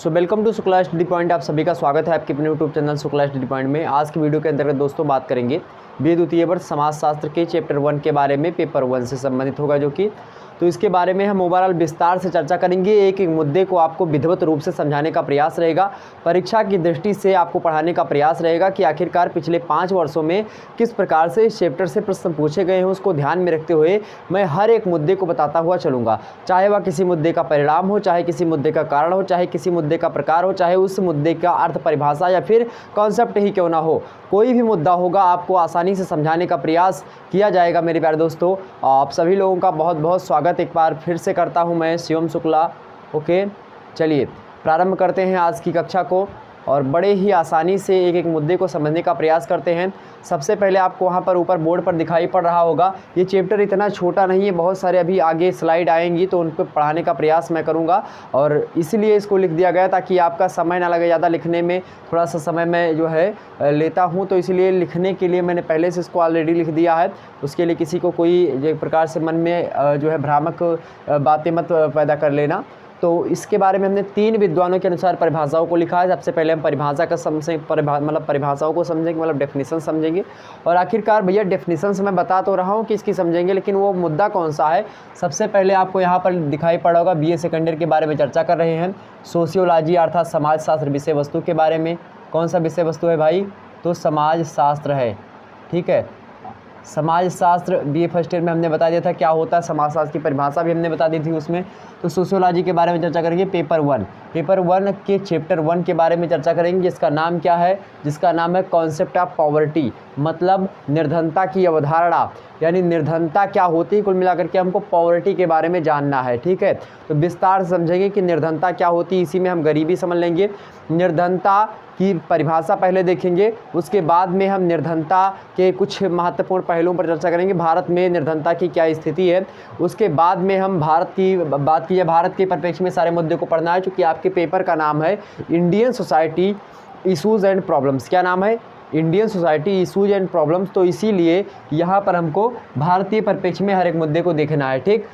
So welcome to Shukla study point. आप सभी का स्वागत है आपके अपने YouTube channel Shukla study point में। आज की वीडियो के अंतर्गत दोस्तों बात करेंगे बी द्वितीय वर्ष समाजशास्त्र के चैप्टर 1 के बारे में। पेपर 1 से संबंधित होगा जो कि तो इसके बारे में हम ओवरऑल विस्तार से चर्चा करेंगे। एक एक मुद्दे को आपको विधिवत रूप से समझाने का प्रयास रहेगा। परीक्षा की दृष्टि से आपको पढ़ाने का प्रयास रहेगा कि आखिरकार पिछले 5 वर्षों में किस प्रकार से इस चैप्टर से प्रश्न पूछे गए हैं, उसको ध्यान में रखते हुए मैं हर एक मुद्दे को बताता हुआ चलूँगा। चाहे वह किसी मुद्दे का परिणाम हो, चाहे किसी मुद्दे का कारण हो, चाहे किसी मुद्दे का प्रकार हो, चाहे उस मुद्दे का अर्थ परिभाषा या फिर कॉन्सेप्ट ही क्यों ना हो, कोई भी मुद्दा होगा आपको आसानी से समझाने का प्रयास किया जाएगा। मेरे प्यारे दोस्तों, आप सभी लोगों का बहुत बहुत स्वागत एक बार फिर से करता हूं मैं, शिवम शुक्ला। ओके, चलिए प्रारंभ करते हैं आज की कक्षा को और बड़े ही आसानी से एक एक मुद्दे को समझने का प्रयास करते हैं। सबसे पहले आपको वहाँ पर ऊपर बोर्ड पर दिखाई पड़ रहा होगा, ये चैप्टर इतना छोटा नहीं है, बहुत सारे अभी आगे स्लाइड आएंगी तो उन पर पढ़ाने का प्रयास मैं करूँगा और इसलिए इसको लिख दिया गया ताकि आपका समय ना लगे ज़्यादा। लिखने में थोड़ा सा समय मैं जो है लेता हूँ, तो इसलिए लिखने के लिए मैंने पहले से इसको ऑलरेडी लिख दिया है। उसके लिए किसी को कोई एक प्रकार से मन में जो है भ्रामक बातें मत पैदा कर लेना। तो इसके बारे में हमने 3 विद्वानों के अनुसार परिभाषाओं को लिखा है। सबसे पहले हम परिभाषा का परिभाषाओं को समझेंगे, मतलब डेफिनेशन समझेंगे और आखिरकार भैया डेफिनेशन से मैं बता तो रहा हूँ कि इसकी समझेंगे, लेकिन वो मुद्दा कौन सा है। सबसे पहले आपको यहाँ पर दिखाई पड़ा होगा BA सेकेंड ईयर के बारे में चर्चा कर रहे हैं। सोशियोलॉजी अर्थात समाजशास्त्र विषय वस्तु के बारे में। कौन सा विषय वस्तु है भाई? तो समाज शास्त्र है। ठीक है, समाजशास्त्र BA फर्स्ट ईयर में हमने बता दिया था क्या होता है। समाजशास्त्र की परिभाषा भी हमने बता दी थी उसमें। तो सोशियोलॉजी के बारे में चर्चा करेंगे। पेपर 1 के चैप्टर 1 के बारे में चर्चा करेंगे, जिसका नाम क्या है? जिसका नाम है कॉन्सेप्ट ऑफ पॉवर्टी, मतलब निर्धनता की अवधारणा, यानी निर्धनता क्या होती है। कुल मिलाकर के हमको पॉवर्टी के बारे में जानना है। ठीक है, तो विस्तार से समझेंगे कि निर्धनता क्या होती है। इसी में हम गरीबी समझ लेंगे। निर्धनता की परिभाषा पहले देखेंगे, उसके बाद में हम निर्धनता के कुछ महत्वपूर्ण पहलुओं पर चर्चा करेंगे। भारत में निर्धनता की क्या स्थिति है, उसके बाद में हम भारत की बात की। भारत के परिप्रेक्ष्य में सारे मुद्दे को पढ़ना है, चूँकि आपके पेपर का नाम है Indian society issues and problems. क्या नाम है? Indian society issues and problems. तो इसीलिए यहाँ पर हमको भारतीय परिप्रेक्ष्य में हर एक मुद्दे को देखना है। ठीक,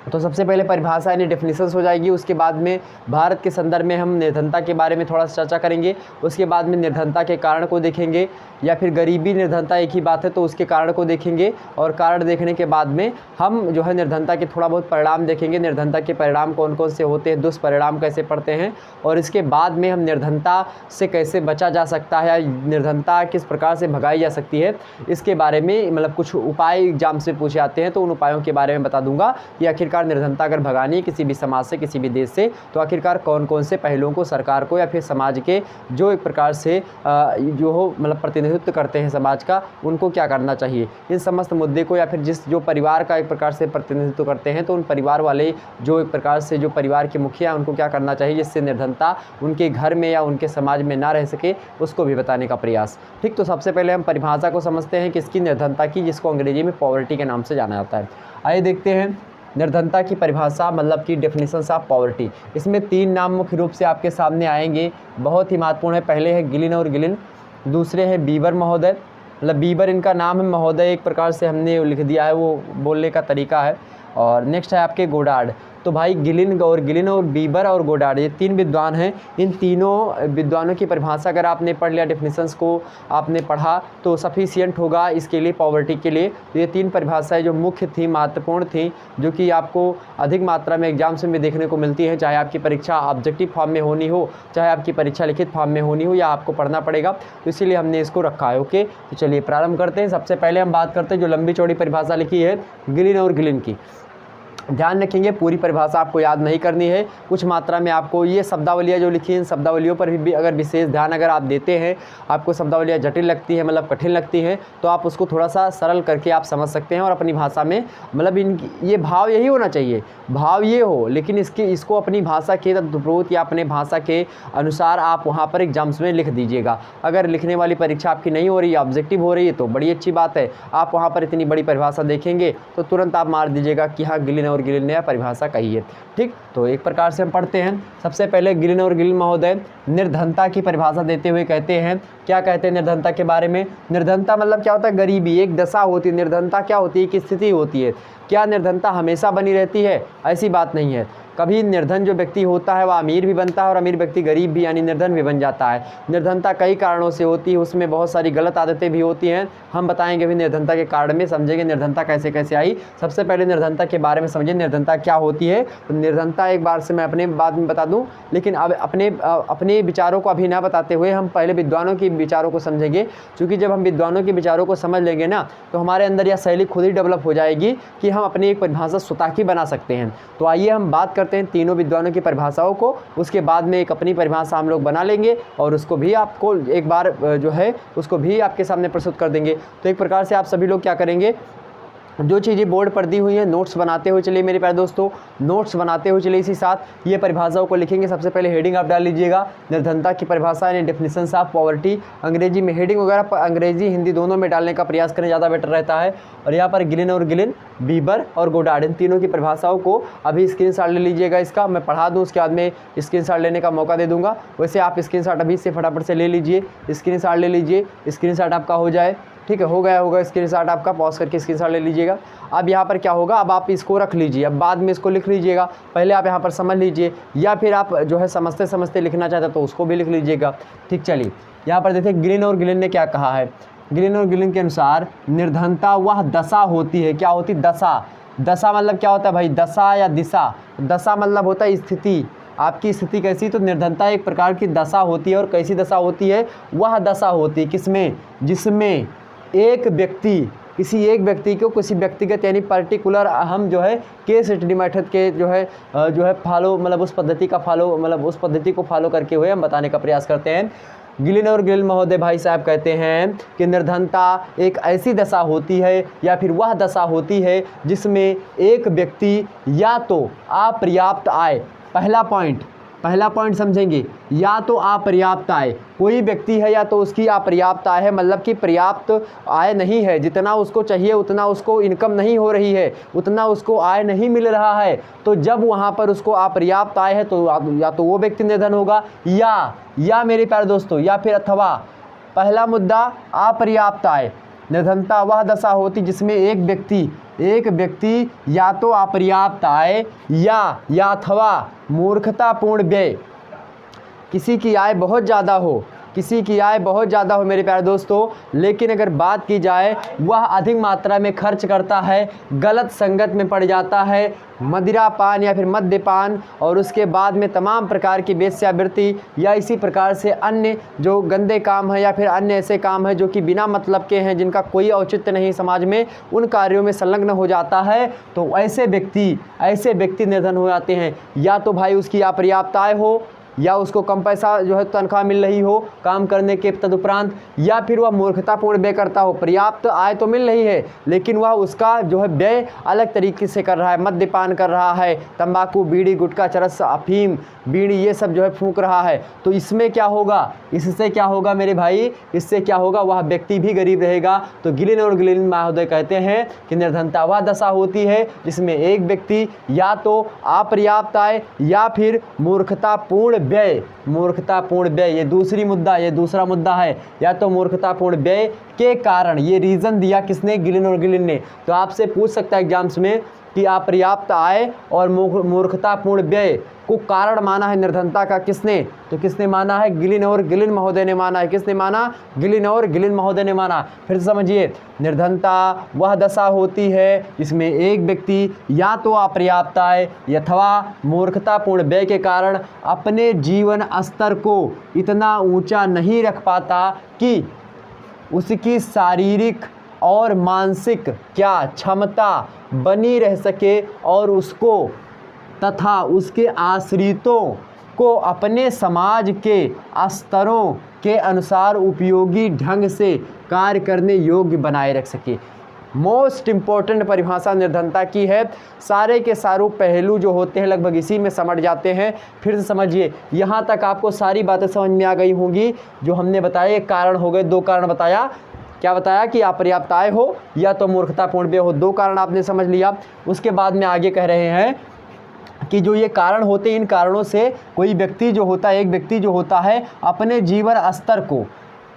तो सबसे पहले परिभाषा यानी डेफिनेशंस हो जाएगी। उसके बाद में भारत के संदर्भ में हम निर्धनता के बारे में थोड़ा सा चर्चा करेंगे। उसके बाद में निर्धनता के कारण को देखेंगे, या फिर गरीबी निर्धनता एक ही बात है तो उसके कारण को देखेंगे। और कारण देखने के बाद में हम जो है निर्धनता के थोड़ा बहुत परिणाम देखेंगे। निर्धनता के परिणाम कौन कौन से होते हैं, दुष्परिणाम कैसे पड़ते हैं, और इसके बाद में हम निर्धनता से कैसे बचा जा सकता है, निर्धनता किस प्रकार से भगाई जा सकती है, इसके बारे में मतलब कुछ उपाय एग्जाम से पूछे आते हैं तो उन उपायों के बारे में बता दूंगा कि आखिरकार निर्धनता अगर भगानी है किसी भी समाज से, किसी भी देश से, तो आखिरकार कौन कौन से पहलुओं को सरकार को या फिर समाज के जो एक प्रकार से जो हो मतलब प्रतिनिधित्व करते हैं समाज का, उनको क्या करना चाहिए। इन समस्त मुद्दे को या फिर जो परिवार का एक प्रकार से प्रतिनिधित्व करते हैं तो उन परिवार वाले जो एक प्रकार से जो परिवार के मुखिया उनको क्या करना चाहिए जिससे निर्धनता उनके घर में या उनके समाज में ना रह सके, उसको भी बताने का प्रयास। ठीक, तो सबसे पहले हम परिभाषा को समझते हैं किसकी? निर्धनता की, जिसको अंग्रेजी में पॉवर्टी के नाम से जाना जाता है। आइए देखते हैं निर्धनता की परिभाषा, मतलब कि डेफिनेशंस ऑफ पॉवर्टी। इसमें 3 नाम मुख्य रूप से आपके सामने आएंगे, बहुत ही महत्वपूर्ण है। पहले है गिलिन और गिलिन, दूसरे हैं बीबर महोदय, मतलब बीबर इनका नाम है, महोदय एक प्रकार से हमने लिख दिया है, वो बोलने का तरीका है। और नेक्स्ट है आपके गोडार्ड। तो भाई गिलिन और बीबर और गोडार्ड ये 3 विद्वान हैं। इन तीनों विद्वानों की परिभाषा अगर आपने पढ़ लिया, डेफिनेशंस को आपने पढ़ा तो सफिशिएंट होगा इसके लिए, पॉवर्टी के लिए। तो ये 3 परिभाषाएं जो मुख्य थी, महत्वपूर्ण थी, जो कि आपको अधिक मात्रा में एग्जाम्स में देखने को मिलती है, चाहे आपकी परीक्षा ऑब्जेक्टिव फॉर्म में होनी हो, चाहे आपकी परीक्षा लिखित फॉर्म में होनी हो, या आपको पढ़ना पड़ेगा, तो इसीलिए हमने इसको रखा है। ओके, तो चलिए प्रारंभ करते हैं। सबसे पहले हम बात करते हैं जो लंबी चौड़ी परिभाषा लिखी है गिलिन और गिलिन की। ध्यान रखेंगे पूरी परिभाषा आपको याद नहीं करनी है, कुछ मात्रा में आपको ये शब्दावलियाँ जो लिखी हैं, इन शब्दावलियों पर भी अगर विशेष ध्यान अगर आप देते हैं, आपको शब्दावलियाँ जटिल लगती है मतलब कठिन लगती हैं, तो आप उसको थोड़ा सा सरल करके आप समझ सकते हैं और अपनी भाषा में मतलब ये भाव यही होना चाहिए, भाव ये हो, लेकिन इसको अपनी भाषा के तद्भुत या अपने भाषा के अनुसार आप वहाँ पर एग्जाम्स में लिख दीजिएगा। अगर लिखने वाली परीक्षा आपकी नहीं हो रही है, ऑब्जेक्टिव हो रही है, तो बड़ी अच्छी बात है। आप वहाँ पर इतनी बड़ी परिभाषा देखेंगे तो तुरंत आप मार दीजिएगा कि हाँ गिलिन और गिलिन ने परिभाषा कही है। ठीक, तो एक प्रकार से हम पढ़ते हैं। सबसे पहले गिलिन और गिलिन महोदय निर्धनता की परिभाषा देते हुए कहते हैं, क्या कहते हैं निर्धनता के बारे में? निर्धनता मतलब क्या होता है? गरीबी, एक दशा होती है। निर्धनता क्या होती है? एक स्थिति होती है। क्या निर्धनता हमेशा बनी रहती है? ऐसी बात नहीं है। कभी निर्धन जो व्यक्ति होता है वह अमीर भी बनता है और अमीर व्यक्ति गरीब भी यानी निर्धन भी बन जाता है। निर्धनता कई कारणों से होती है, उसमें बहुत सारी गलत आदतें भी होती हैं। हम बताएंगे भी निर्धनता के कारण में, समझेंगे निर्धनता कैसे कैसे आई। सबसे पहले निर्धनता के बारे में समझिए, निर्धनता क्या होती है। तो निर्धनता एक बार से मैं अपने बाद में बता दूं, लेकिन अब अपने विचारों को अभी ना बताते हुए हम पहले विद्वानों के विचारों को समझेंगे, क्योंकि जब हम विद्वानों के विचारों को समझ लेंगे ना तो हमारे अंदर यह शैली खुद ही डेवलप हो जाएगी कि हम अपनी एक परिभाषा स्वतः की बना सकते हैं। तो आइए हम बात करते हैं तीनों विद्वानों की परिभाषाओं को, उसके बाद में एक अपनी परिभाषा हम लोग बना लेंगे और उसको भी आपको एक बार जो है उसको भी आपके सामने प्रस्तुत कर देंगे। तो एक प्रकार से आप सभी लोग क्या करेंगे, जो चीज़ें बोर्ड पर दी हुई हैं नोट्स बनाते हुए चलिए मेरे प्यारे दोस्तों, नोट्स बनाते हुए चलिए। इसी साथ ये परिभाषाओं को लिखेंगे। सबसे पहले हेडिंग आप डाल लीजिएगा, निर्धनता की परिभाषा यानी डेफिनेशंस ऑफ पॉवर्टी। अंग्रेजी में हेडिंग वगैरह अंग्रेजी हिंदी दोनों में डालने का प्रयास करें, ज़्यादा बेटर रहता है। और यहाँ पर गिलिन और गिलिन, बीबर और गोडार्ड, इन तीनों की परिभाषाओं को अभी स्क्रीनशॉट ले लीजिएगा। इसका मैं पढ़ा दूँ, उसके बाद में स्क्रीनशॉट लेने का मौका दे दूँगा। वैसे आप स्क्रीनशॉट अभी से फटाफट से ले लीजिए, स्क्रीनशॉट ले लीजिए, स्क्रीनशॉट आपका हो जाए। ठीक है, हो गया होगा स्क्रीनशॉट आपका, पॉज करके स्क्रीनशॉट ले लीजिएगा। अब यहाँ पर क्या होगा, अब आप इसको रख लीजिए, अब बाद में इसको लिख लीजिएगा। पहले आप यहाँ पर समझ लीजिए, या फिर आप जो है समझते समझते लिखना चाहते तो उसको भी लिख लीजिएगा। ठीक, चलिए यहाँ पर देखिए गिलिन और गिलिन ने क्या कहा है। गिलिन और गिलिन के अनुसार निर्धनता वह दशा होती है, क्या होती, दशा। दशा मतलब क्या होता है भाई, दशा या दिशा। दशा मतलब होता है स्थिति, आपकी स्थिति कैसी। तो निर्धनता एक प्रकार की दशा होती है। और कैसी दशा होती है, वह दशा होती है किसमें, जिसमें एक व्यक्ति, किसी एक व्यक्ति को किसी व्यक्तिगत यानी पर्टिकुलर, हम जो है केस स्टडी मेथड के जो है फॉलो मतलब उस पद्धति का फॉलो मतलब उस पद्धति को फॉलो करके हुए हम बताने का प्रयास करते हैं। गिलिन और गिलिन महोदय भाई साहब कहते हैं कि निर्धनता एक ऐसी दशा होती है या फिर वह दशा होती है जिसमें एक व्यक्ति या तो अपर्याप्त आय, पहला पॉइंट समझेंगे, या तो अपर्याप्त आय, कोई व्यक्ति है या तो उसकी अपर्याप्त आय है, मतलब कि पर्याप्त आय नहीं है, जितना उसको चाहिए उतना उसको इनकम नहीं हो रही है, उतना उसको आय नहीं मिल रहा है। तो जब वहाँ पर उसको अपर्याप्त आय है तो या तो वो व्यक्ति निर्धन होगा, या मेरे प्यारे दोस्तों, या फिर अथवा। पहला मुद्दा अपर्याप्त आय, निर्धनता वह दशा होती जिसमें एक व्यक्ति या तो अपर्याप्त आय या अथवा मूर्खतापूर्ण व्यय, किसी की आय बहुत ज़्यादा हो मेरे प्यारे दोस्तों, लेकिन अगर बात की जाए वह अधिक मात्रा में खर्च करता है, गलत संगत में पड़ जाता है, मदिरापान या फिर मद्यपान, और उसके बाद में तमाम प्रकार की वेश्यावृत्ति या इसी प्रकार से अन्य जो गंदे काम है या फिर अन्य ऐसे काम है जो कि बिना मतलब के हैं, जिनका कोई औचित्य नहीं समाज में, उन कार्यों में संलग्न हो जाता है। तो ऐसे व्यक्ति निर्धन हो जाते हैं। या तो भाई उसकी अपर्याप्त आय हो, या उसको कम पैसा जो है तनख्वाह मिल रही हो काम करने के तदुपरांत, या फिर वह मूर्खतापूर्ण व्यय करता हो। पर्याप्त आय तो मिल रही है लेकिन वह उसका जो है व्यय अलग तरीके से कर रहा है, मद्यपान कर रहा है, तंबाकू, बीड़ी, गुटखा, चरस, अफीम, बीड़ी ये सब जो है फूंक रहा है। तो इसमें क्या होगा, इससे क्या होगा मेरे भाई, इससे क्या होगा, वह व्यक्ति भी गरीब रहेगा। तो गिलिन और गिलिन महोदय कहते हैं कि निर्धनता वह दशा होती है जिसमें एक व्यक्ति या तो अपर्याप्त आय या फिर मूर्खतापूर्ण व्यय, ये दूसरा मुद्दा है, या तो मूर्खतापूर्ण व्यय के कारण। ये रीजन दिया किसने, गिलिन और गिलिन ने। तो आपसे पूछ सकता है एग्जाम्स में कि अपर्याप्त आय और मूर्खतापूर्ण व्यय को कारण माना है निर्धनता का किसने, तो किसने माना है, गिलिन और गिलिन महोदय ने माना है। किसने माना, गिलिन और गिलिन महोदय ने माना। फिर से समझिए, निर्धनता वह दशा होती है जिसमें एक व्यक्ति या तो अपर्याप्त आय अथवा मूर्खतापूर्ण व्यय के कारण अपने जीवन स्तर को इतना ऊंचा नहीं रख पाता कि उसकी शारीरिक और मानसिक क्या क्षमता बनी रह सके और उसको तथा उसके आश्रितों को अपने समाज के स्तरों के अनुसार उपयोगी ढंग से कार्य करने योग्य बनाए रख सके। मोस्ट इम्पॉर्टेंट परिभाषा निर्धनता की है। सारे के सारे पहलू जो होते हैं लगभग इसी में समझ जाते हैं। फिर से समझिए, यहाँ तक आपको सारी बातें समझ में आ गई होंगी जो हमने बताया। एक कारण हो गए, 2 कारण बताया। क्या बताया कि अपर्याप्त आय हो या तो मूर्खतापूर्ण व्यय हो, 2 कारण आपने समझ लिया। उसके बाद में आगे कह रहे हैं कि जो ये कारण होते हैं, इन कारणों से कोई व्यक्ति जो होता है, एक व्यक्ति जो होता है अपने जीवन स्तर को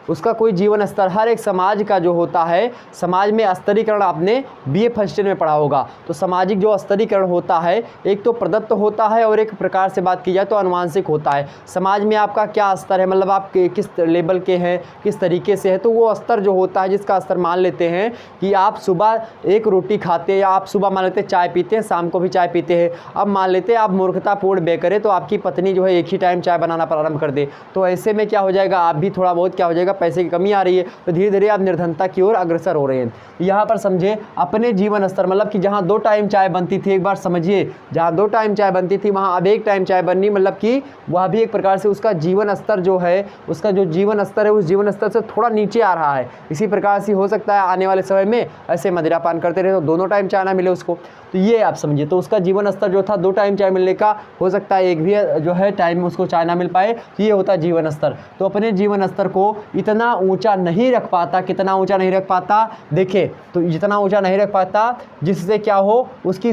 उसका कोई जीवन स्तर, हर एक समाज का जो होता है, समाज में स्तरीकरण आपने बीए फर्स्ट ईयर में पढ़ा होगा। तो सामाजिक जो स्तरीकरण होता है, एक तो प्रदत्त होता है और एक प्रकार से बात की जाए तो आनुवांशिक होता है। समाज में आपका क्या स्तर है, मतलब आप किस लेवल के हैं, किस तरीके से है, तो वो स्तर जो होता है, जिसका स्तर मान लेते हैं कि आप सुबह एक रोटी खाते हैं, या आप सुबह मान लेते हैं चाय पीते हैं, शाम को भी चाय पीते हैं। अब मान लेते हैं आप मूर्खतापूर्ण बे करें तो आपकी पत्नी जो है एक ही टाइम चाय बनाना प्रारंभ कर दे, तो ऐसे में क्या हो जाएगा, आप भी थोड़ा बहुत क्या हो जाएगा, पैसे की कमी आ रही है, तो धीरे धीरे आप निर्धनता की ओर अग्रसर हो रहे हैं। यहाँ पर समझे अपने जीवन स्तर, मतलब कि जहाँ 2 टाइम चाय बनती थी, एक बार समझिए, जहाँ 2 टाइम चाय बनती थी वहाँ अब 1 टाइम चाय बननी, मतलब कि वह भी एक प्रकार से उसका जीवन स्तर जो है, उसका जो जीवन स्तर है उस जीवन स्तर से थोड़ा नीचे आ रहा है। इसी प्रकार से हो सकता है आने वाले समय में ऐसे मदिरा पान करते रहे तो दोनों टाइम चाय ना मिले उसको, तो ये आप समझिए। तो उसका जीवन स्तर जो था 2 टाइम चाय मिलने का, हो सकता है एक भी जो है टाइम में उसको चाय ना मिल पाए, ये होता है जीवन स्तर। तो अपने जीवन स्तर को इतना ऊंचा नहीं रख पाता, कितना ऊंचा नहीं रख पाता, देखिए, तो जितना ऊंचा नहीं रख पाता जिससे क्या हो, उसकी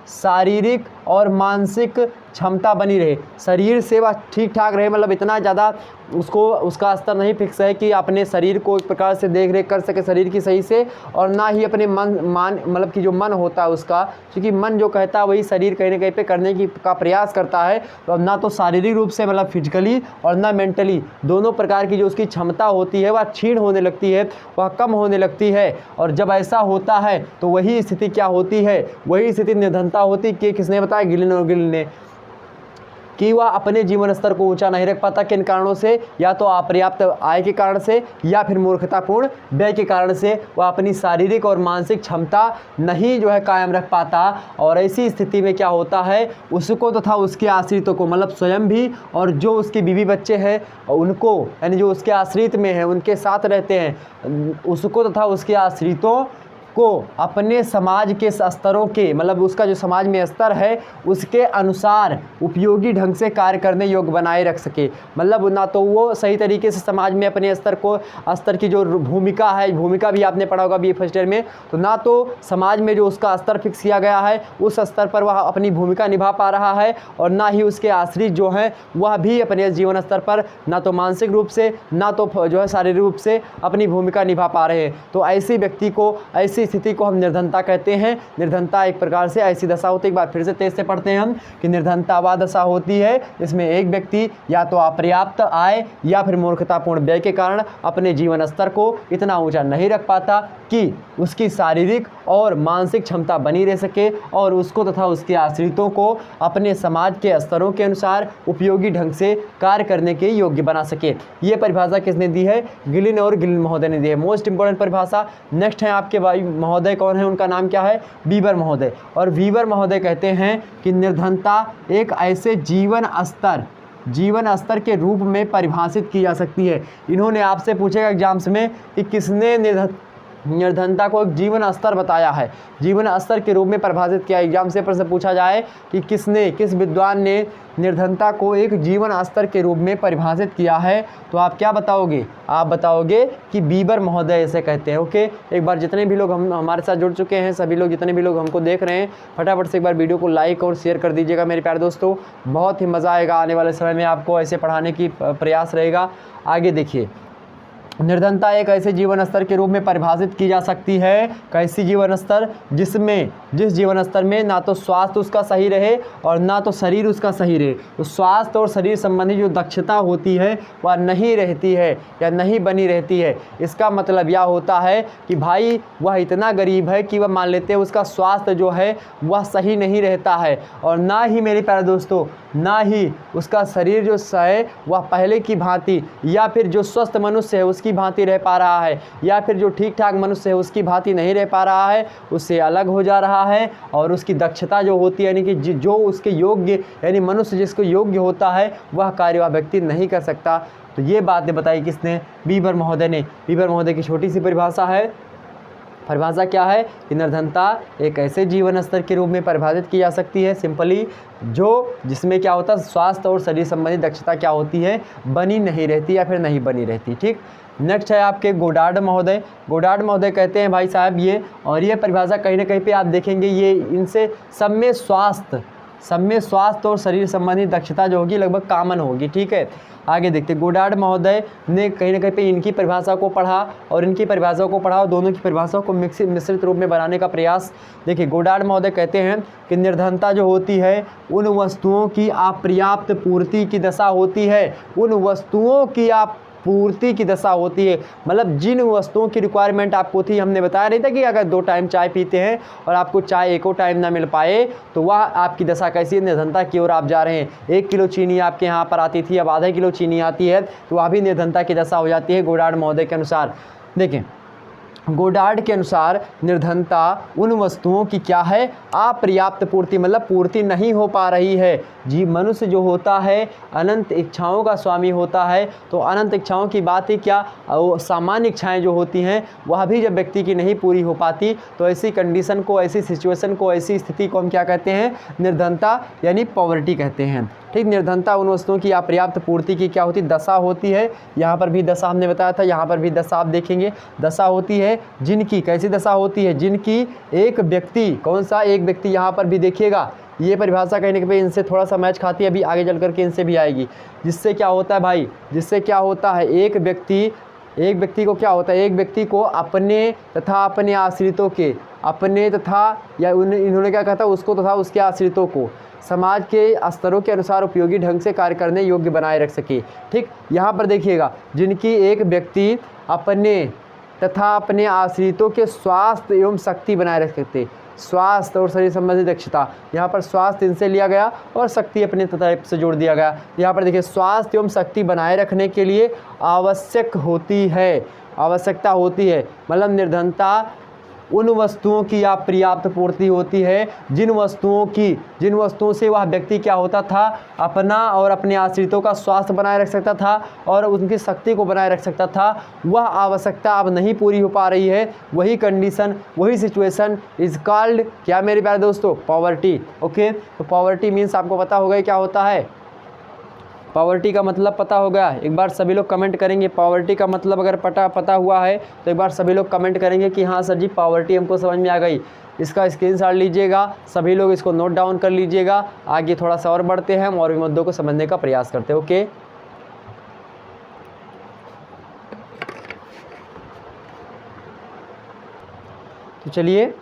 शारीरिक और मानसिक क्षमता बनी रहे, शरीर से वह ठीक ठाक रहे, मतलब इतना ज़्यादा उसको उसका स्तर नहीं फिक्स है कि अपने शरीर को एक प्रकार से देख रेख कर सके शरीर की सही से, और ना ही अपने मान मतलब कि जो मन होता है उसका, क्योंकि मन जो कहता है वही शरीर कहीं ना कहीं पे करने की का प्रयास करता है। तो अब ना तो शारीरिक रूप से मतलब फिजिकली और ना मेंटली, दोनों प्रकार की जो उसकी क्षमता होती है वह क्षीण होने लगती है, वह कम होने लगती है। और जब ऐसा होता है तो वही स्थिति क्या होती है, वही स्थिति निर्धनता होती कि किसने बताया, गिलिन और गिल ने, कि वह अपने जीवन स्तर को ऊंचा नहीं रख पाता। किन कारणों से, या तो अपर्याप्त आय के कारण से, या फिर मूर्खतापूर्ण व्यय के कारण से वह अपनी शारीरिक और मानसिक क्षमता नहीं जो है कायम रख पाता। और ऐसी स्थिति में क्या होता है, उसको तथा उसके आश्रितों को, मतलब स्वयं भी और जो उसके बीवी बच्चे हैं उनको, यानी जो उसके आश्रित में हैं उनके साथ रहते हैं, उसको तथा उसके आश्रितों को अपने समाज के स्तरों के, मतलब उसका जो समाज में स्तर है उसके अनुसार उपयोगी ढंग से कार्य करने योग्य बनाए रख सके। मतलब ना तो वो सही तरीके से समाज में अपने स्तर की जो भूमिका है, भूमिका भी आपने पढ़ा होगा बीए फर्स्ट ईयर में, तो ना तो समाज में जो उसका स्तर फिक्स किया गया है उस स्तर पर वह अपनी भूमिका निभा पा रहा है, और ना ही उसके आश्रित जो हैं वह भी अपने जीवन स्तर पर ना तो मानसिक रूप से ना तो जो है शारीरिक रूप से अपनी भूमिका निभा पा रहे हैं। तो ऐसे व्यक्ति को, ऐसी स्थिति को हम निर्धनता कहते हैं। निर्धनता एक प्रकार से ऐसी दशा होती है, एक बार फिर से तेज से पढ़ते हैं हम, कि निर्धनता वह दशा होती है जिसमें एक व्यक्ति या तो अपर्याप्त आय या फिर मूर्खतापूर्ण व्यय के कारण अपने जीवन स्तर को इतना ऊंचा नहीं रख पाता कि उसकी शारीरिक और मानसिक क्षमता बनी रह सके, और उसको तथा उसके आश्रितों को अपने समाज के स्तरों के अनुसार उपयोगी ढंग से कार्य करने के योग्य बना सके। ये परिभाषा किसने दी है, गिलिन और गिलिन महोदय ने दी है। मोस्ट इंपॉर्टेंट परिभाषा। नेक्स्ट है आपके महोदय कौन है, उनका नाम क्या है, वीवर महोदय। और वीवर महोदय कहते हैं कि निर्धनता एक ऐसे जीवन स्तर के रूप में परिभाषित की जा सकती है। इन्होंने आपसे पूछेगा एग्जाम्स में कि किसने निर्धनता को एक जीवन स्तर बताया है, जीवन स्तर के रूप में परिभाषित किया। एग्जाम से प्रश्न पूछा जाए कि किस विद्वान ने निर्धनता को एक जीवन स्तर के रूप में परिभाषित किया है, तो आप क्या बताओगे, आप बताओगे कि वीवर महोदय ऐसे कहते हैं। ओके, एक बार जितने भी लोग हमारे साथ जुड़ चुके हैं, सभी लोग जितने भी लोग हमको देख रहे हैं, फटाफट से एक बार वीडियो को लाइक और शेयर कर दीजिएगा मेरे प्यारे दोस्तों। बहुत ही मज़ा आएगा, आने वाले समय में आपको ऐसे पढ़ाने की प्रयास रहेगा। आगे देखिए, निर्धनता एक ऐसे जीवन स्तर के रूप में परिभाषित की जा सकती है, कैसी जीवन स्तर, जिस जीवन स्तर में ना तो स्वास्थ्य उसका सही रहे और ना तो शरीर उसका सही रहे। तो स्वास्थ्य और शरीर संबंधी जो दक्षता होती है वह नहीं रहती है या नहीं बनी रहती है। इसका मतलब यह होता है कि भाई वह इतना गरीब है कि वह मान लेते हैं उसका स्वास्थ्य जो है वह सही नहीं रहता है, और ना ही मेरे प्यारे दोस्तों, ना ही उसका शरीर जो है वह पहले की भांति या फिर जो स्वस्थ मनुष्य है उसकी भांति रह पा रहा है, या फिर जो ठीक ठाक मनुष्य है उसकी भांति नहीं रह पा रहा है, उससे अलग हो जा रहा है। और उसकी दक्षता जो होती है, यानी कि जो उसके योग्य, यानी मनुष्य जिसको योग्य होता है वह कार्य वह व्यक्ति नहीं कर सकता। तो ये बातें बताई किसने, वीवर महोदय ने। वीवर महोदय की छोटी सी परिभाषा है। परिभाषा क्या है कि निर्धनता एक ऐसे जीवन स्तर के रूप में परिभाषित की जा सकती है सिंपली, जिसमें क्या होता है, स्वास्थ्य और शरीर संबंधी दक्षता क्या होती है, बनी नहीं रहती या फिर नहीं बनी रहती। ठीक, नेक्स्ट है आपके गोडार्ड महोदय। गोडार्ड महोदय कहते हैं भाई साहब ये, और ये परिभाषा कहीं ना कहीं पे आप देखेंगे ये इनसे सब में स्वास्थ्य सब में स्वास्थ्य और शरीर संबंधी दक्षता जो होगी लगभग कॉमन होगी। ठीक है, आगे देखते हैं। गोडार्ड महोदय ने कहीं ना कहीं पे इनकी परिभाषा को पढ़ा और इनकी परिभाषा को पढ़ा और दोनों की परिभाषाओं को मिश्रित रूप में बनाने का प्रयास। देखिए, गोडार्ड महोदय कहते हैं कि निर्धनता जो होती है उन वस्तुओं की अपर्याप्त पूर्ति की दशा होती है, उन वस्तुओं की पूर्ति की दशा होती है। मतलब जिन वस्तुओं की रिक्वायरमेंट आपको थी, हमने बताया नहीं था कि अगर 2 टाइम चाय पीते हैं और आपको चाय एको टाइम ना मिल पाए तो वह आपकी दशा कैसी है, निर्धनता की ओर आप जा रहे हैं। 1 किलो चीनी आपके यहाँ पर आती थी, अब आधा किलो चीनी आती है तो वह भी निर्धनता की दशा हो जाती है गोडार्ड महोदय के अनुसार। देखें, गोडार्ड के अनुसार निर्धनता उन वस्तुओं की क्या है, अपर्याप्त पूर्ति, मतलब पूर्ति नहीं हो पा रही है। जी, मनुष्य जो होता है अनंत इच्छाओं का स्वामी होता है, तो अनंत इच्छाओं की बात ही क्या, सामान्य इच्छाएं जो होती हैं वह भी जब व्यक्ति की नहीं पूरी हो पाती तो ऐसी कंडीशन को, ऐसी सिचुएशन को, ऐसी स्थिति को हम क्या कहते हैं, निर्धनता यानी पॉवर्टी कहते हैं। ठीक, निर्धनता उन वस्तुओं की अपर्याप्त पूर्ति की क्या होती, दशा होती है। यहाँ पर भी दशा हमने बताया था, यहाँ पर भी दशा आप देखेंगे, दशा होती है जिनकी, कैसी दशा होती है, जिनकी एक व्यक्ति, कौन सा एक व्यक्ति, यहाँ पर भी देखिएगा ये परिभाषा कहने के पे इनसे थोड़ा सा मैच खाती है, अभी आगे चल करके इनसे भी आएगी। जिससे क्या होता है भाई, जिससे क्या होता है, एक व्यक्ति को क्या होता है, एक व्यक्ति को अपने तथा अपने आश्रितों के, अपने तथा या इन्होंने क्या कहा था, उसको तथा उसके आश्रितों को समाज के स्तरों के अनुसार उपयोगी ढंग से कार्य करने योग्य बनाए रख सके। ठीक, यहाँ पर देखिएगा, जिनकी एक व्यक्ति अपने तथा अपने आश्रितों के स्वास्थ्य एवं शक्ति बनाए रख सकते, स्वास्थ्य और शरीर संबंधी दक्षता, यहाँ पर स्वास्थ्य इनसे लिया गया और शक्ति अपने तथा से जोड़ दिया गया। यहाँ पर देखिए, स्वास्थ्य एवं शक्ति बनाए रखने के लिए आवश्यकता होती है, मतलब निर्धनता उन वस्तुओं की अपर्याप्त पूर्ति होती है जिन वस्तुओं से वह व्यक्ति क्या होता था, अपना और अपने आश्रितों का स्वास्थ्य बनाए रख सकता था और उनकी शक्ति को बनाए रख सकता था। वह आवश्यकता अब नहीं पूरी हो पा रही है, वही कंडीशन, वही सिचुएशन इज कॉल्ड क्या मेरे प्यारे दोस्तों, पॉवर्टी। ओके, तो पॉवर्टी मीन्स आपको पता होगा क्या होता है, पॉवर्टी का मतलब पता होगा। एक बार सभी लोग कमेंट करेंगे पॉवर्टी का मतलब, अगर पता हुआ है तो एक बार सभी लोग कमेंट करेंगे कि हाँ सर जी पॉवर्टी हमको समझ में आ गई। इसका स्क्रीनशॉट लीजिएगा, सभी लोग इसको नोट डाउन कर लीजिएगा। आगे थोड़ा सा और बढ़ते हैं, हम और भी मुद्दों को समझने का प्रयास करते हैं। ओके, तो चलिए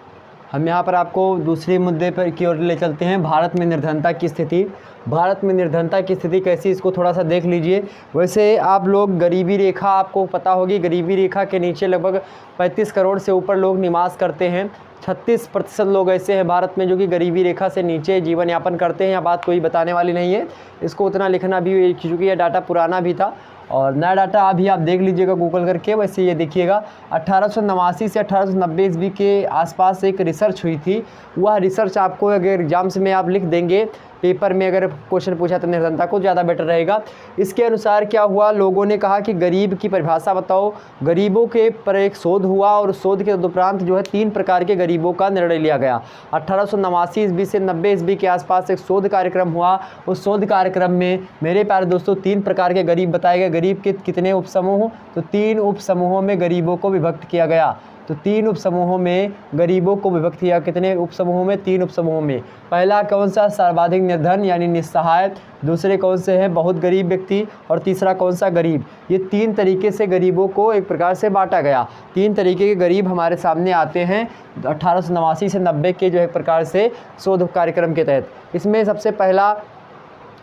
हम यहाँ पर आपको दूसरे मुद्दे पर की ओर ले चलते हैं, भारत में निर्धनता की स्थिति। भारत में निर्धनता की स्थिति कैसी, इसको थोड़ा सा देख लीजिए। वैसे आप लोग गरीबी रेखा, आपको पता होगी गरीबी रेखा के नीचे लगभग 35 करोड़ से ऊपर लोग निवास करते हैं। 36% लोग ऐसे हैं भारत में जो कि गरीबी रेखा से नीचे जीवन यापन करते हैं। यह बात कोई बताने वाली नहीं है, इसको उतना लिखना भी, चूँकि यह डाटा पुराना भी था और नया डाटा अभी आप देख लीजिएगा गूगल करके। वैसे ये देखिएगा 1889 से 1890 ईस्वी के आसपास एक रिसर्च हुई थी। वह रिसर्च आपको अगर एग्जाम्स में आप लिख देंगे, पेपर में अगर क्वेश्चन पूछा तो निर्धनता को ज़्यादा बेटर रहेगा। इसके अनुसार क्या हुआ, लोगों ने कहा कि गरीब की परिभाषा बताओ। गरीबों के पर एक शोध हुआ और शोध के उपरांत जो है 3 प्रकार के गरीबों का निर्णय लिया गया। 1889 ईस्वी से 90 ईस्वी के आसपास एक शोध कार्यक्रम हुआ। उस शोध कार्यक्रम में मेरे प्यारे दोस्तों 3 प्रकार के गरीब बताए गए। गरीब के कितने उपसमूह, तो 3 उपसमूहों में गरीबों को विभक्त किया गया। तो 3 उपसमूहों में गरीबों को विभक्त किया। कितने उपसमूहों में, 3 उपसमूहों में। पहला कौन सा, सर्वाधिक निर्धन यानी निस्सहाय। दूसरे कौन से हैं, बहुत गरीब व्यक्ति। और तीसरा कौन सा, गरीब। ये 3 तरीके से गरीबों को एक प्रकार से बांटा गया। 3 तरीके के गरीब हमारे सामने आते हैं 1889 से 90 के जो एक प्रकार से शोध कार्यक्रम के तहत। इसमें सबसे पहला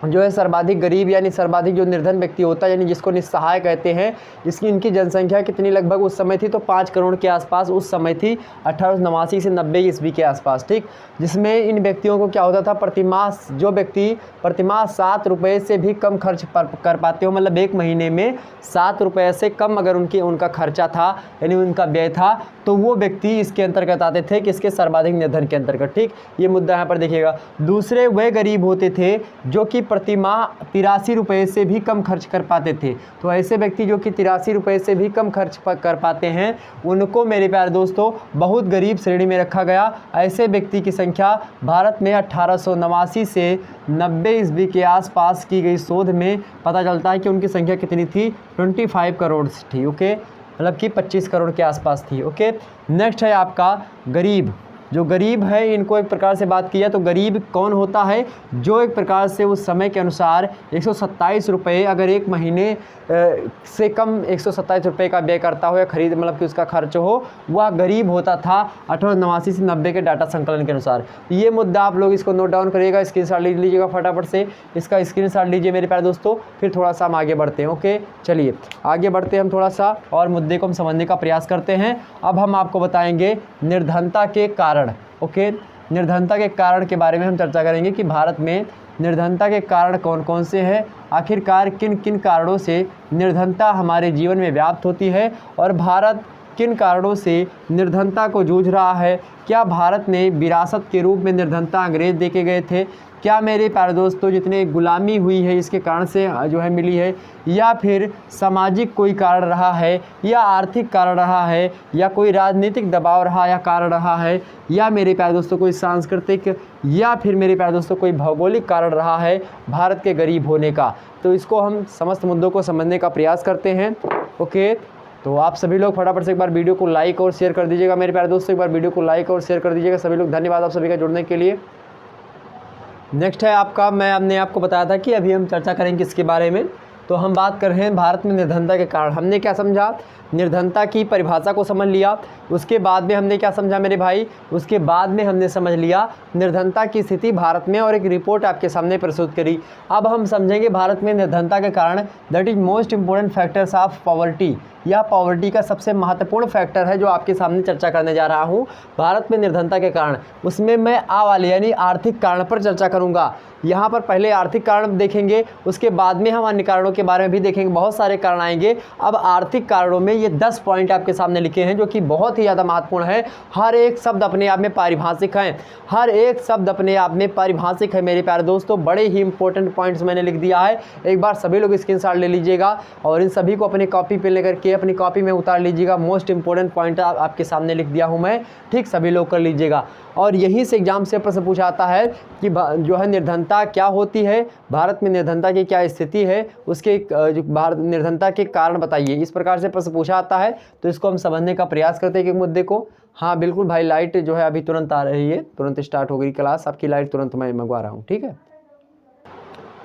जो है सर्वाधिक गरीब यानी सर्वाधिक जो निर्धन व्यक्ति होता है, यानी जिसको निस्सहाय कहते हैं। इसकी इनकी जनसंख्या कितनी लगभग उस समय थी, तो 5 करोड़ के आसपास उस समय थी, 1889 से 90 ईस्वी के आसपास। ठीक, जिसमें इन व्यक्तियों को क्या होता था, प्रतिमाह जो व्यक्ति प्रतिमाह 7 रुपये से भी कम खर्च कर पाते हो, मतलब एक महीने में 7 रुपये से कम अगर उनका खर्चा था यानी उनका व्यय था, तो वो व्यक्ति इसके अंतर्गत आते थे, किसके, सर्वाधिक निर्धन के अंतर्गत। ठीक, ये मुद्दा यहाँ पर देखिएगा। दूसरे वे गरीब होते थे जो कि प्रति माह 83 रुपये से भी कम खर्च कर पाते थे। तो ऐसे व्यक्ति जो कि 83 रुपये से भी कम खर्च कर पाते हैं, उनको मेरे प्यारे दोस्तों बहुत गरीब श्रेणी में रखा गया। ऐसे व्यक्ति की संख्या भारत में 1889 से 90 ईस्वी के आसपास की गई शोध में पता चलता है कि उनकी संख्या कितनी थी, 25 करोड़ थी। ओके, मतलब कि 25 करोड़ के आसपास थी। ओके, नेक्स्ट है आपका गरीब। जो गरीब है इनको एक प्रकार से बात किया तो गरीब कौन होता है, जो एक प्रकार से उस समय के अनुसार 127 रुपये अगर एक महीने से कम 127 रुपये का व्यय करता हो या खरीद मतलब कि उसका खर्च हो, वह गरीब होता था 1889 से 90 के डाटा संकलन के अनुसार। ये मुद्दा आप लोग इसको नोट डाउन करिएगा, स्क्रीनशॉट ले लीजिएगा फटाफट से, इसका स्क्रीनशॉट लीजिए मेरे प्यारे दोस्तों। फिर थोड़ा सा हम आगे बढ़ते हैं। ओके चलिए आगे बढ़ते हैं, हम थोड़ा सा और मुद्दे को हम समझने का प्रयास करते हैं। अब हम आपको बताएंगे निर्धनता के कारण। ओके, निर्धनता के कारण के बारे में हम चर्चा करेंगे कि भारत में निर्धनता के कारण कौन कौन से हैं, आखिरकार किन किन कारणों से निर्धनता हमारे जीवन में व्याप्त होती है और भारत किन कारणों से निर्धनता को जूझ रहा है। क्या भारत ने विरासत के रूप में निर्धनता अंग्रेज देके गए थे, क्या मेरे प्यारे दोस्तों जितने गुलामी हुई है इसके कारण से जो है मिली है, या फिर सामाजिक कोई कारण रहा है, या आर्थिक कारण रहा है, या कोई राजनीतिक दबाव रहा या कारण रहा है, या मेरे प्यारे दोस्तों कोई सांस्कृतिक, या फिर मेरे प्यारे दोस्तों कोई भौगोलिक कारण रहा है भारत के गरीब होने का। तो इसको हम समस्त मुद्दों को समझने का प्रयास करते हैं। ओके, तो आप सभी लोग फटाफट से एक बार वीडियो को लाइक और शेयर कर दीजिएगा मेरे प्यारे दोस्तों, एक बार वीडियो को लाइक और शेयर कर दीजिएगा सभी लोग। धन्यवाद आप सभी का जुड़ने के लिए। नेक्स्ट है आपका, हमने आपको बताया था कि अभी हम चर्चा करेंगे इसके बारे में। तो हम बात कर रहे हैं भारत में निर्धनता के कारण। हमने क्या समझा, निर्धनता की परिभाषा को समझ लिया, उसके बाद में हमने क्या समझा मेरे भाई, उसके बाद में हमने समझ लिया निर्धनता की स्थिति भारत में और एक रिपोर्ट आपके सामने प्रस्तुत करी। अब हम समझेंगे भारत में निर्धनता के कारण, that is most important factors of poverty. यह पॉवर्टी का सबसे महत्वपूर्ण फैक्टर है जो आपके सामने चर्चा करने जा रहा हूँ भारत में निर्धनता के कारण। उसमें मैं आ वाले यानी आर्थिक कारण पर चर्चा करूँगा। यहाँ पर पहले आर्थिक कारण देखेंगे, उसके बाद में हम अन्य कारणों के बारे में भी देखेंगे, बहुत सारे कारण आएंगे। अब आर्थिक कारणों में ये 10 पॉइंट आपके सामने लिखे हैं जो कि बहुत ही ज़्यादा महत्वपूर्ण है। हर एक शब्द अपने आप में पारिभाषिक हैं, हर एक शब्द अपने आप में पारिभाषिक है मेरे प्यारे दोस्तों। बड़े ही इंपॉर्टेंट पॉइंट्स मैंने लिख दिया है, एक बार सभी लोग स्क्रीनशॉट ले लीजिएगा और इन सभी को अपनी कॉपी पे लेकर के अपनी कॉपी में उतार लीजिएगा। मोस्ट इंपॉर्टेंट पॉइंट आपके सामने लिख दिया हूँ मैं, ठीक, सभी लोग कर लीजिएगा। और यहीं से एग्जाम से प्रश्न पूछा आता है कि जो है निर्धनता क्या होती है, भारत में निर्धनता की क्या स्थिति है, उसके जो भारत निर्धनता के कारण बताइए, इस प्रकार से प्रश्न पूछा आता है। तो इसको हम समझने का प्रयास करते हैं कि मुद्दे को। हाँ बिल्कुल भाई, लाइट जो है अभी तुरंत आ रही है, तुरंत स्टार्ट हो गई क्लास, आपकी लाइट तुरंत मैं मंगवा रहा हूँ, ठीक है।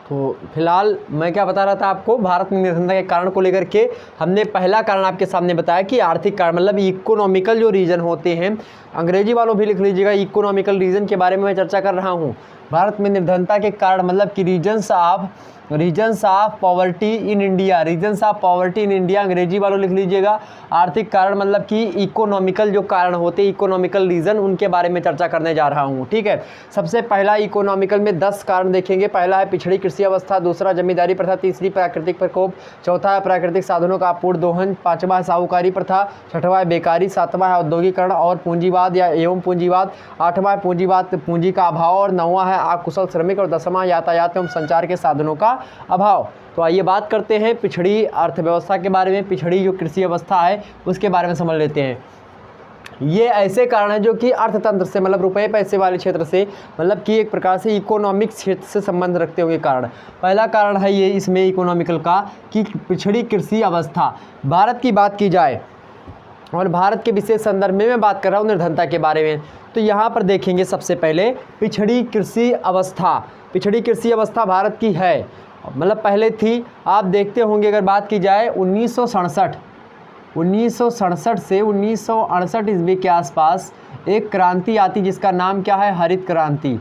तो फिलहाल मैं क्या बता रहा था आपको, भारत में निर्धनता के कारण को लेकर के हमने पहला कारण आपके सामने बताया कि आर्थिक कारण, मतलब इकोनॉमिकल जो रीजन होते हैं, अंग्रेजी वालों भी लिख लीजिएगा, इकोनॉमिकल रीजन के बारे में मैं चर्चा कर रहा हूँ। भारत में निर्धनता के कारण मतलब कि reasons of poverty in India, reasons of poverty in India अंग्रेजी वालों लिख लीजिएगा। आर्थिक कारण मतलब कि इकोनॉमिकल जो कारण होते हैं, इकोनॉमिकल रीजन, उनके बारे में चर्चा करने जा रहा हूँ, ठीक है। सबसे पहला इकोनॉमिकल में 10 कारण देखेंगे। पहला है पिछड़ी कृषि अवस्था, दूसरा जमींदारी प्रथा, तीसरी प्राकृतिक प्रकोप, चौथा है प्राकृतिक साधनों का अपूर्ण दोहन, पांचवा है साहूकारी प्रथा, छठवां है बेकारी, सातवां है औद्योगिकरण और पूंजीवाद या एवं पूंजीवाद, आठवां है पूंजीवाद पूंजी का अभाव और नौवां है अकुशल श्रमिक और दसवां यातायात एवं संचार के साधनों का अभाव। तो आइए बात करते हैं पिछड़ी अर्थव्यवस्था के बारे में, पिछड़ी जो कृषि अवस्था है उसके बारे में समझ लेते हैं। ये ऐसे कारण हैं जो कि अर्थतंत्र से मतलब रुपए पैसे वाले क्षेत्र से, मतलब कि एक प्रकार से इकोनॉमिक क्षेत्र से संबंध रखते हुए कारण। पहला कारण है ये इसमें इकोनॉमिकल का कि पिछड़ी कृषि अवस्था। भारत की बात की जाए और भारत के विशेष संदर्भ में मैं बात कर रहा हूँ निर्धनता के बारे में, तो यहाँ पर देखेंगे सबसे पहले पिछड़ी कृषि अवस्था। पिछड़ी कृषि अवस्था भारत की है, मतलब पहले थी, आप देखते होंगे अगर बात की जाए 1967 से 1968 ईस्वी के आसपास एक क्रांति आती जिसका नाम क्या है, हरित क्रांति।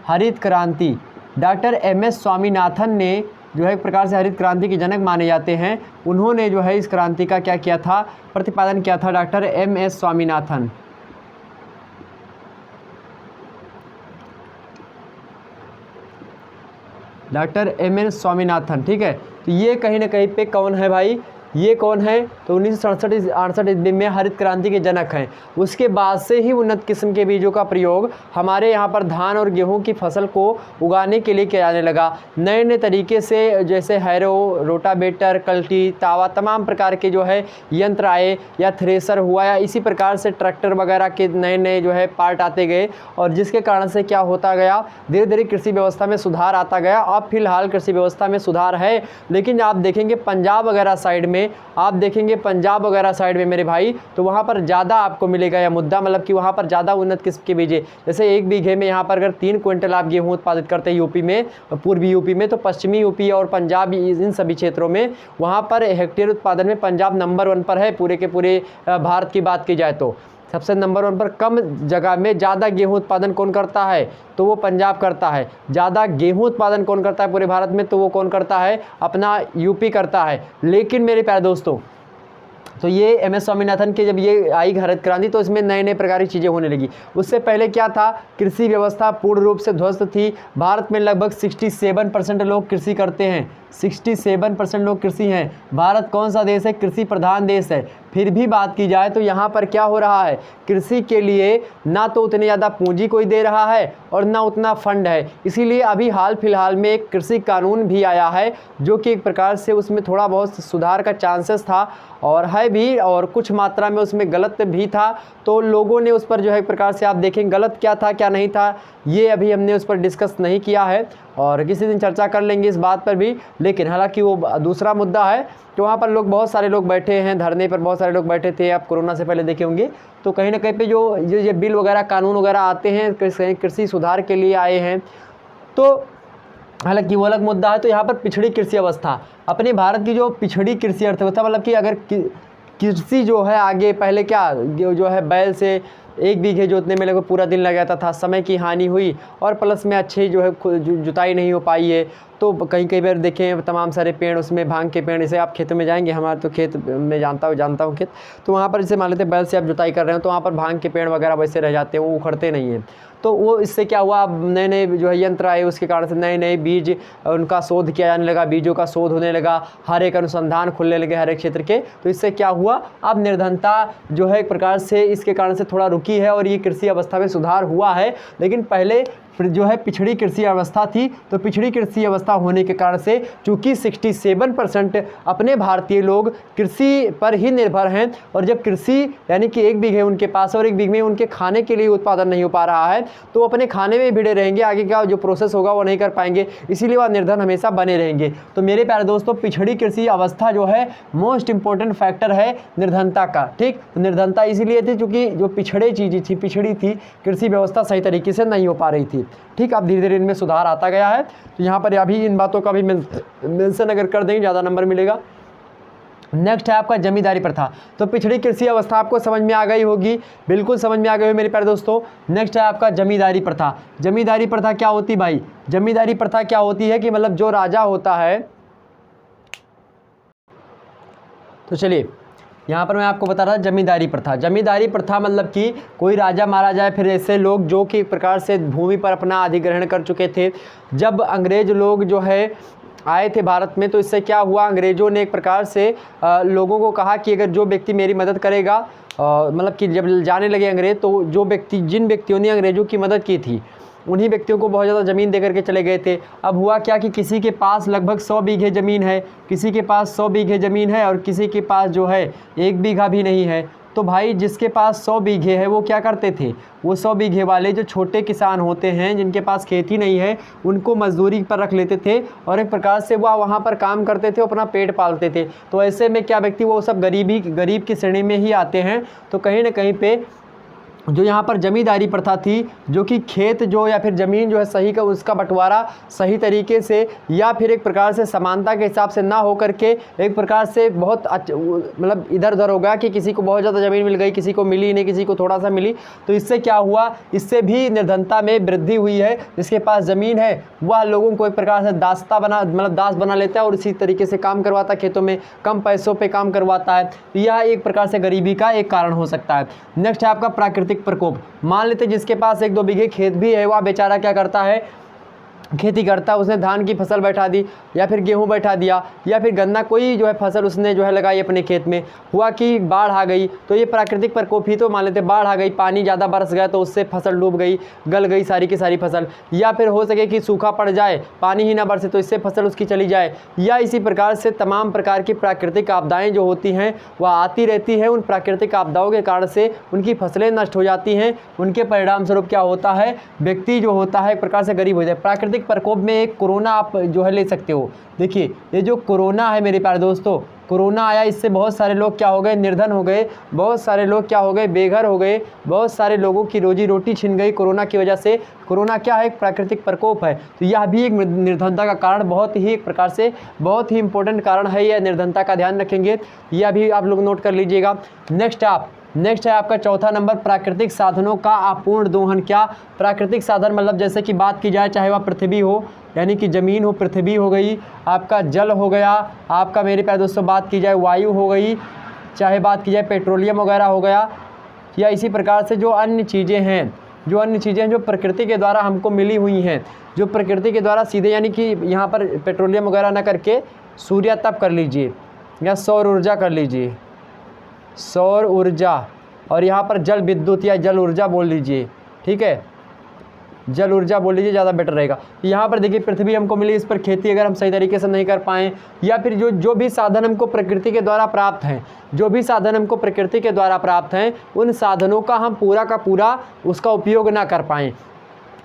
हरित क्रांति डॉक्टर MS स्वामीनाथन ने जो है एक प्रकार से हरित क्रांति के जनक माने जाते हैं। उन्होंने जो है इस क्रांति का क्या किया था, प्रतिपादन किया था, doctor MS Swaminathan. Doctor MS Swaminathan, ठीक है। तो ये कहीं ना कहीं पे कौन है भाई, ये कौन है, तो 1968 ईस्वी में हरित क्रांति के जनक हैं। उसके बाद से ही उन्नत किस्म के बीजों का प्रयोग हमारे यहाँ पर धान और गेहूं की फसल को उगाने के लिए किया जाने लगा। नए नए तरीके से जैसे हैरो, रोटावेटर, कल्टी, तावा, तमाम प्रकार के जो है यंत्र आए, या थ्रेसर हुआ, या इसी प्रकार से ट्रैक्टर वगैरह के नए नए जो है पार्ट आते गए, और जिसके कारण से क्या होता गया, धीरे धीरे कृषि व्यवस्था में सुधार आता गया। अब फिलहाल कृषि व्यवस्था में सुधार है, लेकिन आप देखेंगे पंजाब वगैरह साइड में में आप देखेंगे पंजाब वगैरह साइड में मेरे भाई, तो वहाँ पर ज़्यादा आपको मिलेगा यह मुद्दा, मतलब कि वहाँ पर ज़्यादा उन्नत किस्म के बीज है। जैसे 1 बीघे में यहाँ पर अगर 3 क्विंटल आप गेहूँ उत्पादित करते हैं यूपी में, पूर्वी यूपी में, तो पश्चिमी यूपी और पंजाब इन सभी क्षेत्रों में वहाँ पर हेक्टेयर उत्पादन में पंजाब नंबर 1 पर है। पूरे के पूरे भारत की बात की जाए तो सबसे नंबर 1 पर। कम जगह में ज़्यादा गेहूं उत्पादन कौन करता है, तो वो पंजाब करता है। ज़्यादा गेहूं उत्पादन कौन करता है पूरे भारत में, तो वो कौन करता है, अपना यूपी करता है। लेकिन मेरे प्यारे दोस्तों, तो ये MS स्वामीनाथन के जब ये आई हरित क्रांति तो इसमें नए नए प्रकार की चीज़ें होने लगी। उससे पहले क्या था, कृषि व्यवस्था पूर्ण रूप से ध्वस्त थी। भारत में लगभग 67% लोग कृषि करते हैं, 67% लोग कृषि हैं। भारत कौन सा देश है, कृषि प्रधान देश है। फिर भी बात की जाए तो यहाँ पर क्या हो रहा है, कृषि के लिए ना तो उतनी ज़्यादा पूंजी कोई दे रहा है और ना उतना फंड है। इसीलिए अभी हाल फिलहाल में एक कृषि कानून भी आया है, जो कि एक प्रकार से उसमें थोड़ा बहुत सुधार का चांसेस था और है भी, और कुछ मात्रा में उसमें गलत भी था। तो लोगों ने उस पर जो है एक प्रकार से आप देखें गलत क्या था क्या नहीं था, ये अभी हमने उस पर डिस्कस नहीं किया है और किसी दिन चर्चा कर लेंगे इस बात पर भी। लेकिन हालांकि वो दूसरा मुद्दा है कि वहाँ पर लोग, बहुत सारे लोग बैठे हैं धरने पर, बहुत सारे लोग बैठे थे, आप कोरोना से पहले देखे होंगे। तो कहीं ना कहीं पे जो ये बिल वगैरह कानून वगैरह आते हैं कृषि सुधार के लिए आए हैं, तो हालांकि वो अलग मुद्दा है। तो यहाँ पर पिछड़ी कृषि अवस्था, अपने भारत की जो पिछड़ी कृषि अर्थव्यवस्था, मतलब कि अगर कृषि जो है आगे पहले क्या जो है बैल से 1 बीघे जोतने में लगभग पूरा दिन लग जाता था, समय की हानि हुई और प्लस में अच्छी जो है जुताई नहीं हो पाई है। तो कहीं कई बार देखें तमाम सारे पेड़, उसमें भांग के पेड़, जैसे आप खेतों में जाएंगे, हमारे तो खेत में जानता हूँ खेत, तो वहाँ पर जैसे मान लेते हैं बैल से आप जुताई कर रहे हो तो वहाँ पर भांग के पेड़ वगैरह वैसे रह जाते हैं, वो उखड़ते नहीं हैं। तो वो इससे क्या हुआ, नए नए जो है यंत्र आए, उसके कारण से नए नए बीज उनका शोध किया जाने लगा, बीजों का शोध होने लगा, हर एक अनुसंधान खुलने लगे हर एक क्षेत्र के। तो इससे क्या हुआ, अब निर्धनता जो है एक प्रकार से इसके कारण से थोड़ा रुकी है और ये कृषि अवस्था में सुधार हुआ है। लेकिन पहले जो है पिछड़ी कृषि अवस्था थी, तो पिछड़ी कृषि अवस्था होने के कारण से चूँकि 67% अपने भारतीय लोग कृषि पर ही निर्भर हैं, और जब कृषि यानी कि 1 बीघे उनके पास और 1 बीघे में उनके खाने के लिए उत्पादन नहीं हो पा रहा है, तो वो अपने खाने में भिड़े रहेंगे, आगे का जो प्रोसेस होगा वो नहीं कर पाएंगे, इसीलिए वह निर्धन हमेशा बने रहेंगे। तो मेरे प्यारे दोस्तों, पिछड़ी कृषि अवस्था जो है मोस्ट इंपॉर्टेंट फैक्टर है निर्धनता का। ठीक, निर्धनता इसीलिए थी क्योंकि जो पिछड़ी थी कृषि व्यवस्था सही तरीके से नहीं हो पा रही थी। ठीक, अब धीरे धीरे इनमें सुधार आता गया है। तो यहाँ पर अभी इन बातों का भी मेंशन अगर कर देंगे ज़्यादा नंबर मिलेगा। नेक्स्ट है आपका जमींदारी प्रथा। तो पिछड़ी कृषि अवस्था आपको समझ में आ गई होगी, बिल्कुल समझ में आ गई हो मेरे प्यारे दोस्तों। नेक्स्ट है आपका जमींदारी प्रथा। जमींदारी प्रथा क्या होती भाई, जमींदारी प्रथा क्या होती है कि मतलब जो राजा होता है, तो चलिए यहाँ पर मैं आपको बता रहा था जमींदारी प्रथा। जमींदारी प्रथा मतलब कि कोई राजा मारा जाए, फिर ऐसे लोग जो कि एक प्रकार से भूमि पर अपना अधिग्रहण कर चुके थे। जब अंग्रेज लोग जो है आए थे भारत में, तो इससे क्या हुआ, अंग्रेज़ों ने एक प्रकार से लोगों को कहा कि अगर जो व्यक्ति मेरी मदद करेगा, मतलब कि जब जाने लगे अंग्रेज़, तो जिन व्यक्तियों ने अंग्रेज़ों की मदद की थी उन्हीं व्यक्तियों को बहुत ज़्यादा ज़मीन दे करके चले गए थे। अब हुआ क्या कि किसी के पास लगभग 100 बीघे ज़मीन है, किसी के पास 100 बीघे ज़मीन है और किसी के पास जो है 1 बीघा भी नहीं है। तो भाई जिसके पास 100 बीघे है वो क्या करते थे, वो 100 बीघे वाले जो छोटे किसान होते हैं जिनके पास खेती नहीं है, उनको मजदूरी पर रख लेते थे और एक प्रकार से वह वहाँ पर काम करते थे, अपना पेट पालते थे। तो ऐसे में क्या व्यक्ति, वो सब गरीब की श्रेणी में ही आते हैं। तो कहीं ना कहीं पे जो यहाँ पर जमींदारी प्रथा थी, जो कि खेत जो या फिर ज़मीन जो है सही का उसका बंटवारा सही तरीके से या फिर एक प्रकार से समानता के हिसाब से ना हो करके एक प्रकार से बहुत मतलब इधर उधर हो गया कि किसी को बहुत ज़्यादा ज़मीन मिल गई, किसी को मिली नहीं, किसी को थोड़ा सा मिली। तो इससे क्या हुआ, इससे भी निर्धनता में वृद्धि हुई है। जिसके पास ज़मीन है वह लोगों को एक प्रकार से दास बना लेता है और इसी तरीके से काम करवाता है, खेतों में कम पैसों पर काम करवाता है। यह एक प्रकार से गरीबी का एक कारण हो सकता है। नेक्स्ट है आपका प्राकृतिक प्रकोप। मान लेते जिसके पास 1-2 बीघे खेत भी है, वह बेचारा क्या करता है, खेती करता, उसने धान की फसल बैठा दी या फिर गेहूं बैठा दिया या फिर गन्ना, कोई जो है फसल उसने जो है लगाई अपने खेत में। हुआ कि बाढ़ आ गई, तो ये प्राकृतिक प्रकोप ही। तो मान लेते बाढ़ आ गई, पानी ज़्यादा बरस गया तो उससे फसल डूब गई, गल गई सारी की सारी फसल। या फिर हो सके कि सूखा पड़ जाए, पानी ही ना बरसे तो इससे फसल उसकी चली जाए। या इसी प्रकार से तमाम प्रकार की प्राकृतिक आपदाएँ जो होती हैं वह आती रहती हैं। उन प्राकृतिक आपदाओं के कारण से उनकी फसलें नष्ट हो जाती हैं। उनके परिणाम स्वरूप क्या होता है, व्यक्ति जो होता है एक प्रकार से गरीब हो जाए। प्राकृतिक प्रकोप में एक कोरोना आप जो है ले सकते हो। देखिए ये जो कोरोना है मेरे प्यारे दोस्तों, कोरोना आया, इससे बहुत सारे लोग क्या हो गए, निर्धन हो गए, बहुत सारे लोग क्या हो गए, बेघर हो गए, बहुत सारे लोगों की रोजी रोटी छिन गई कोरोना की वजह से। कोरोना क्या है, एक प्राकृतिक प्रकोप है, तो यह भी एक निर्धनता का कारण, बहुत ही एक प्रकार से बहुत ही इंपॉर्टेंट कारण है यह, निर्धनता का ध्यान रखेंगे, यह भी आप लोग नोट कर लीजिएगा। नेक्स्ट है आपका चौथा नंबर, प्राकृतिक साधनों का अपूर्ण दोहन। क्या प्राकृतिक साधन मतलब जैसे कि बात की जाए, चाहे वह पृथ्वी हो, यानी कि ज़मीन हो, पृथ्वी हो गई, आपका जल हो गया, आपका मेरे प्यारे दोस्तों बात की जाए वायु हो गई, चाहे बात की जाए पेट्रोलियम वगैरह हो गया, या इसी प्रकार से जो अन्य चीज़ें हैं जो प्रकृति के द्वारा हमको मिली हुई हैं, जो प्रकृति के द्वारा सीधे, यानी कि यहाँ पर पेट्रोलियम वगैरह ना करके सूर्य तप कर लीजिए या सौर ऊर्जा कर लीजिए, सौर ऊर्जा, और यहाँ पर जल विद्युत या जल ऊर्जा बोल लीजिए, ठीक है, जल ऊर्जा बोल लीजिए, ज़्यादा बेटर रहेगा। यहाँ पर देखिए पृथ्वी हमको मिली, इस पर खेती अगर हम सही तरीके से नहीं कर पाएँ, या फिर जो भी साधन हमको प्रकृति के द्वारा प्राप्त हैं, उन साधनों का हम पूरा का पूरा उसका उपयोग ना कर पाएँ,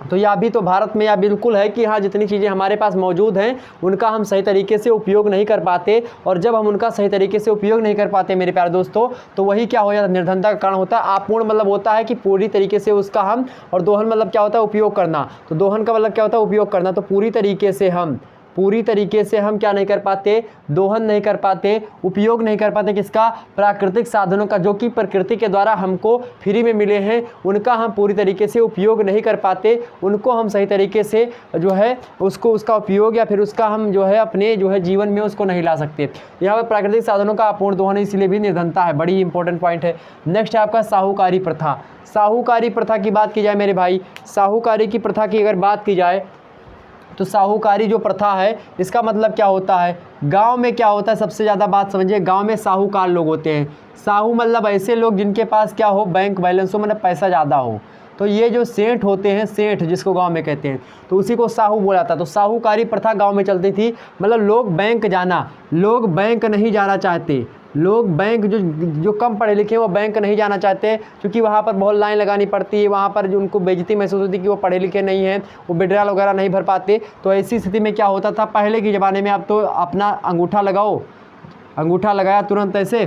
तो यह भी तो भारत में यह बिल्कुल है कि हाँ, जितनी चीज़ें हमारे पास मौजूद हैं उनका हम सही तरीके से उपयोग नहीं कर पाते, और जब हम उनका सही तरीके से उपयोग नहीं कर पाते मेरे प्यारे दोस्तों, तो वही क्या हो जाता है, निर्धनता का कारण होता है। अपूर्ण मतलब होता है कि पूरी तरीके से उसका हम, और दोहन मतलब क्या होता है, उपयोग करना, तो दोहन का मतलब क्या होता है, उपयोग करना, तो पूरी तरीके से हम क्या नहीं कर पाते, दोहन नहीं कर पाते, उपयोग नहीं कर पाते, किसका, प्राकृतिक साधनों का, जो कि प्रकृति के द्वारा हमको फ्री में मिले हैं, उनका हम पूरी तरीके से उपयोग नहीं कर पाते, उनको हम सही तरीके से जो है उसका उपयोग या फिर उसका हम जो है अपने जो है जीवन में उसको नहीं ला सकते। यहाँ पर प्राकृतिक साधनों का अपूर्ण दोहन, इसलिए भी निर्धनता है, बड़ी इंपॉर्टेंट पॉइंट है। नेक्स्ट है आपका साहूकारी प्रथा। साहूकारी प्रथा की बात की जाए मेरे भाई, साहूकारी की प्रथा की अगर बात की जाए, तो साहूकारी जो प्रथा है, इसका मतलब क्या होता है, गांव में क्या होता है, सबसे ज़्यादा बात समझिए, गांव में साहूकार लोग होते हैं। साहू मतलब ऐसे लोग जिनके पास क्या हो, बैंक बैलेंस हो, मतलब पैसा ज़्यादा हो, तो ये जो सेठ होते हैं, सेठ जिसको गांव में कहते हैं, तो उसी को साहू बोला जाता। तो साहूकारी प्रथा गांव में चलती थी, मतलब लोग बैंक नहीं जाना चाहते, लोग बैंक जो कम पढ़े लिखे हैं वो बैंक नहीं जाना चाहते, क्योंकि वहाँ पर बहुत लाइन लगानी पड़ती है, वहाँ पर जो उनको बेइज्जती महसूस होती है कि वो पढ़े लिखे नहीं हैं, वो विड्रॉल वगैरह नहीं भर पाते। तो ऐसी स्थिति में क्या होता था पहले के ज़माने में, आप तो अपना अंगूठा लगाया तुरंत ऐसे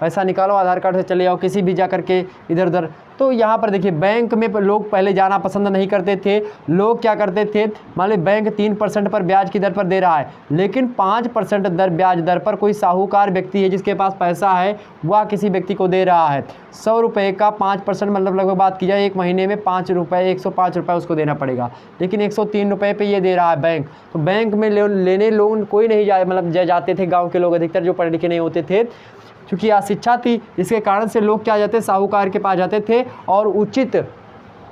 पैसा निकालो, आधार कार्ड से चले जाओ किसी भी जा करके इधर उधर। तो यहाँ पर देखिए बैंक में लोग पहले जाना पसंद नहीं करते थे। लोग क्या करते थे, मान लीजिए बैंक 3% पर ब्याज की दर पर दे रहा है, लेकिन 5% ब्याज दर पर कोई साहूकार व्यक्ति है जिसके पास पैसा है, वह किसी व्यक्ति को दे रहा है 100 रुपये का 5%, मतलब लगभग बात की जाए एक महीने में 5 रुपये 105 रुपये उसको देना पड़ेगा, लेकिन 103 रुपये पे ये दे रहा है बैंक। तो बैंक में लेने लोन कोई नहीं जाए, मतलब जाते थे गाँव के लोग अधिकतर जो पढ़े लिखे नहीं होते थे, क्योंकि अशिक्षा थी, इसके कारण से लोग क्या जाते, साहूकार के पास जाते थे और उचित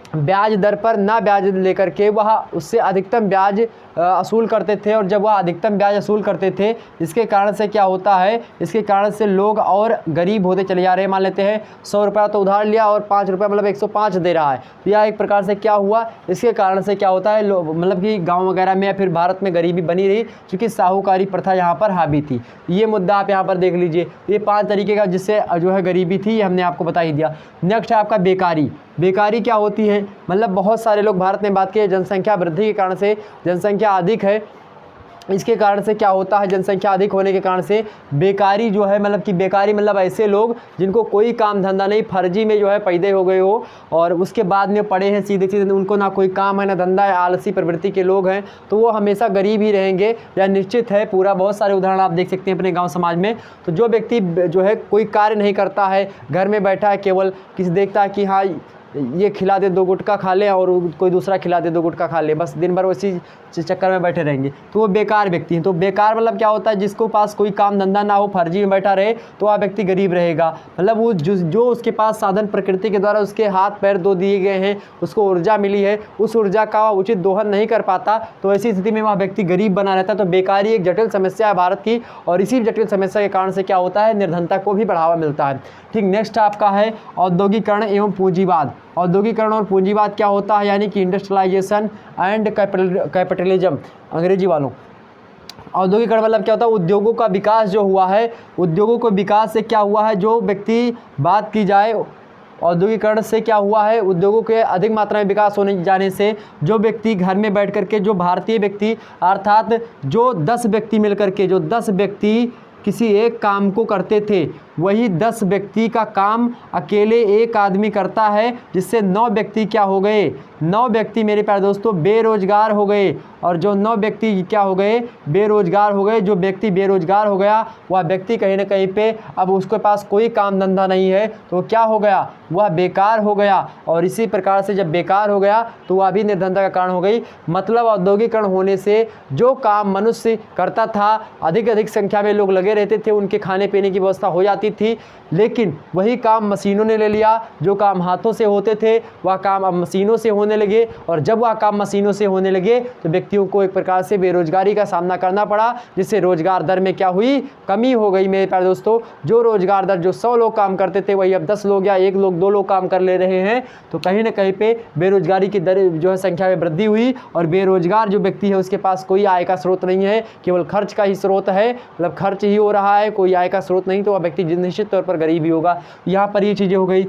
ब्याज दर पर ना ब्याज लेकर के वह उससे अधिकतम ब्याज असूल करते थे। और जब वह अधिकतम ब्याज असूल करते थे, इसके कारण से क्या होता है, इसके कारण से लोग और गरीब होते चले जा रहे हैं। मान लेते हैं 100 रुपया तो उधार लिया और 5 रुपये मतलब 105 दे रहा है, तो यह एक प्रकार से क्या हुआ, इसके कारण से क्या होता है, मतलब कि गाँव वगैरह में या फिर भारत में गरीबी बनी रही, क्योंकि साहूकारी प्रथा यहाँ पर हावी थी। ये मुद्दा आप यहाँ पर देख लीजिए, ये 5 तरीके का जिससे जो है गरीबी थी, ये हमने आपको बता ही दिया। नेक्स्ट है आपका बेकारी। बेकारी क्या होती है, मतलब बहुत सारे लोग, भारत में बात की जनसंख्या वृद्धि के कारण से जनसंख्या अधिक है, इसके कारण से क्या होता है, जनसंख्या अधिक होने के कारण से बेकारी जो है, मतलब कि बेकारी मतलब ऐसे लोग जिनको कोई काम धंधा नहीं, फर्जी में जो है पैदा हो गए हो और उसके बाद में पढ़े हैं सीधे सीधे, उनको ना कोई काम है ना धंधा है, आलसी प्रवृत्ति के लोग हैं, तो वो हमेशा गरीब ही रहेंगे, या निश्चित है। पूरा बहुत सारे उदाहरण आप देख सकते हैं अपने गाँव समाज में। तो जो व्यक्ति जो है कोई कार्य नहीं करता है, घर में बैठा है, केवल किसी देखता है कि हाँ ये खिला दे 2 गुटखा खा ले और कोई दूसरा खिला दे 2 गुटखा खा ले, बस दिन भर उसी चक्कर में बैठे रहेंगे, तो वो बेकार व्यक्ति हैं। तो बेकार मतलब क्या होता है, जिसको पास कोई काम धंधा ना हो, फर्जी में बैठा रहे, तो वह व्यक्ति गरीब रहेगा। मतलब वो जो उसके पास साधन प्रकृति के द्वारा उसके हाथ पैर दो दिए गए हैं, उसको ऊर्जा मिली है, उस ऊर्जा का उचित दोहन नहीं कर पाता, तो ऐसी स्थिति में वह व्यक्ति गरीब बना रहता है। तो बेकारी एक जटिल समस्या है भारत की, और इसी जटिल समस्या के कारण से क्या होता है, निर्धनता को भी बढ़ावा मिलता है। ठीक, नेक्स्ट आपका है औद्योगिकरण एवं पूंजीवाद। औद्योगिकरण और पूंजीवाद क्या होता है, यानी कि इंडस्ट्रियलाइजेशन एंड कैपिटलिज्म अंग्रेजी वालों। औद्योगिकरण मतलब क्या होता है, उद्योगों का विकास जो हुआ है, उद्योगों के विकास से क्या हुआ है, जो व्यक्ति बात की जाए औद्योगिकरण से क्या हुआ है, उद्योगों के अधिक मात्रा में विकास होने जाने से जो व्यक्ति घर में बैठ करके, जो भारतीय व्यक्ति अर्थात जो 10 व्यक्ति मिल करके, जो 10 व्यक्ति किसी एक काम को करते थे, वही 10 व्यक्ति का काम अकेले एक आदमी करता है, जिससे 9 व्यक्ति क्या हो गए, 9 व्यक्ति मेरे प्यारे दोस्तों बेरोजगार हो गए। और जो 9 व्यक्ति क्या हो गए, बेरोजगार हो गए। जो व्यक्ति बेरोजगार हो गया वह व्यक्ति कहीं ना कहीं पे अब उसके पास कोई काम धंधा नहीं है, तो क्या हो गया, वह बेकार हो गया। और इसी प्रकार से जब बेकार हो गया तो वह भी निर्धनता का कारण हो गई। मतलब औद्योगिकरण होने से जो काम मनुष्य करता था, अधिक संख्या में लोग लगे रहते थे, उनके खाने पीने की व्यवस्था हो जाती थी, लेकिन वही काम मशीनों ने ले लिया। जो काम हाथों से होते थे वह काम अब मशीनों से होने लगे, और जब वह काम मशीनों से होने लगे तो व्यक्तियों को एक प्रकार से बेरोजगारी का सामना करना पड़ा, जिससे रोजगार दर में क्या हुई, कमी हो गई मेरे प्यारे दोस्तों। जो रोजगार दर जो 100 लोग काम करते थे वही अब 10 लोग या 1 लोग 2 लोग काम कर ले रहे हैं। तो कहीं ना कहीं पे बेरोजगारी की दर जो है संख्या में वृद्धि हुई, और बेरोजगार जो व्यक्ति है उसके पास कोई आय का स्रोत नहीं है, केवल खर्च का ही स्रोत है, मतलब खर्च ही हो रहा है, कोई आय का स्रोत नहीं, तो वह व्यक्ति निश्चित तौर पर गरीब ही होगा। यहाँ पर ये चीज़ें हो गई।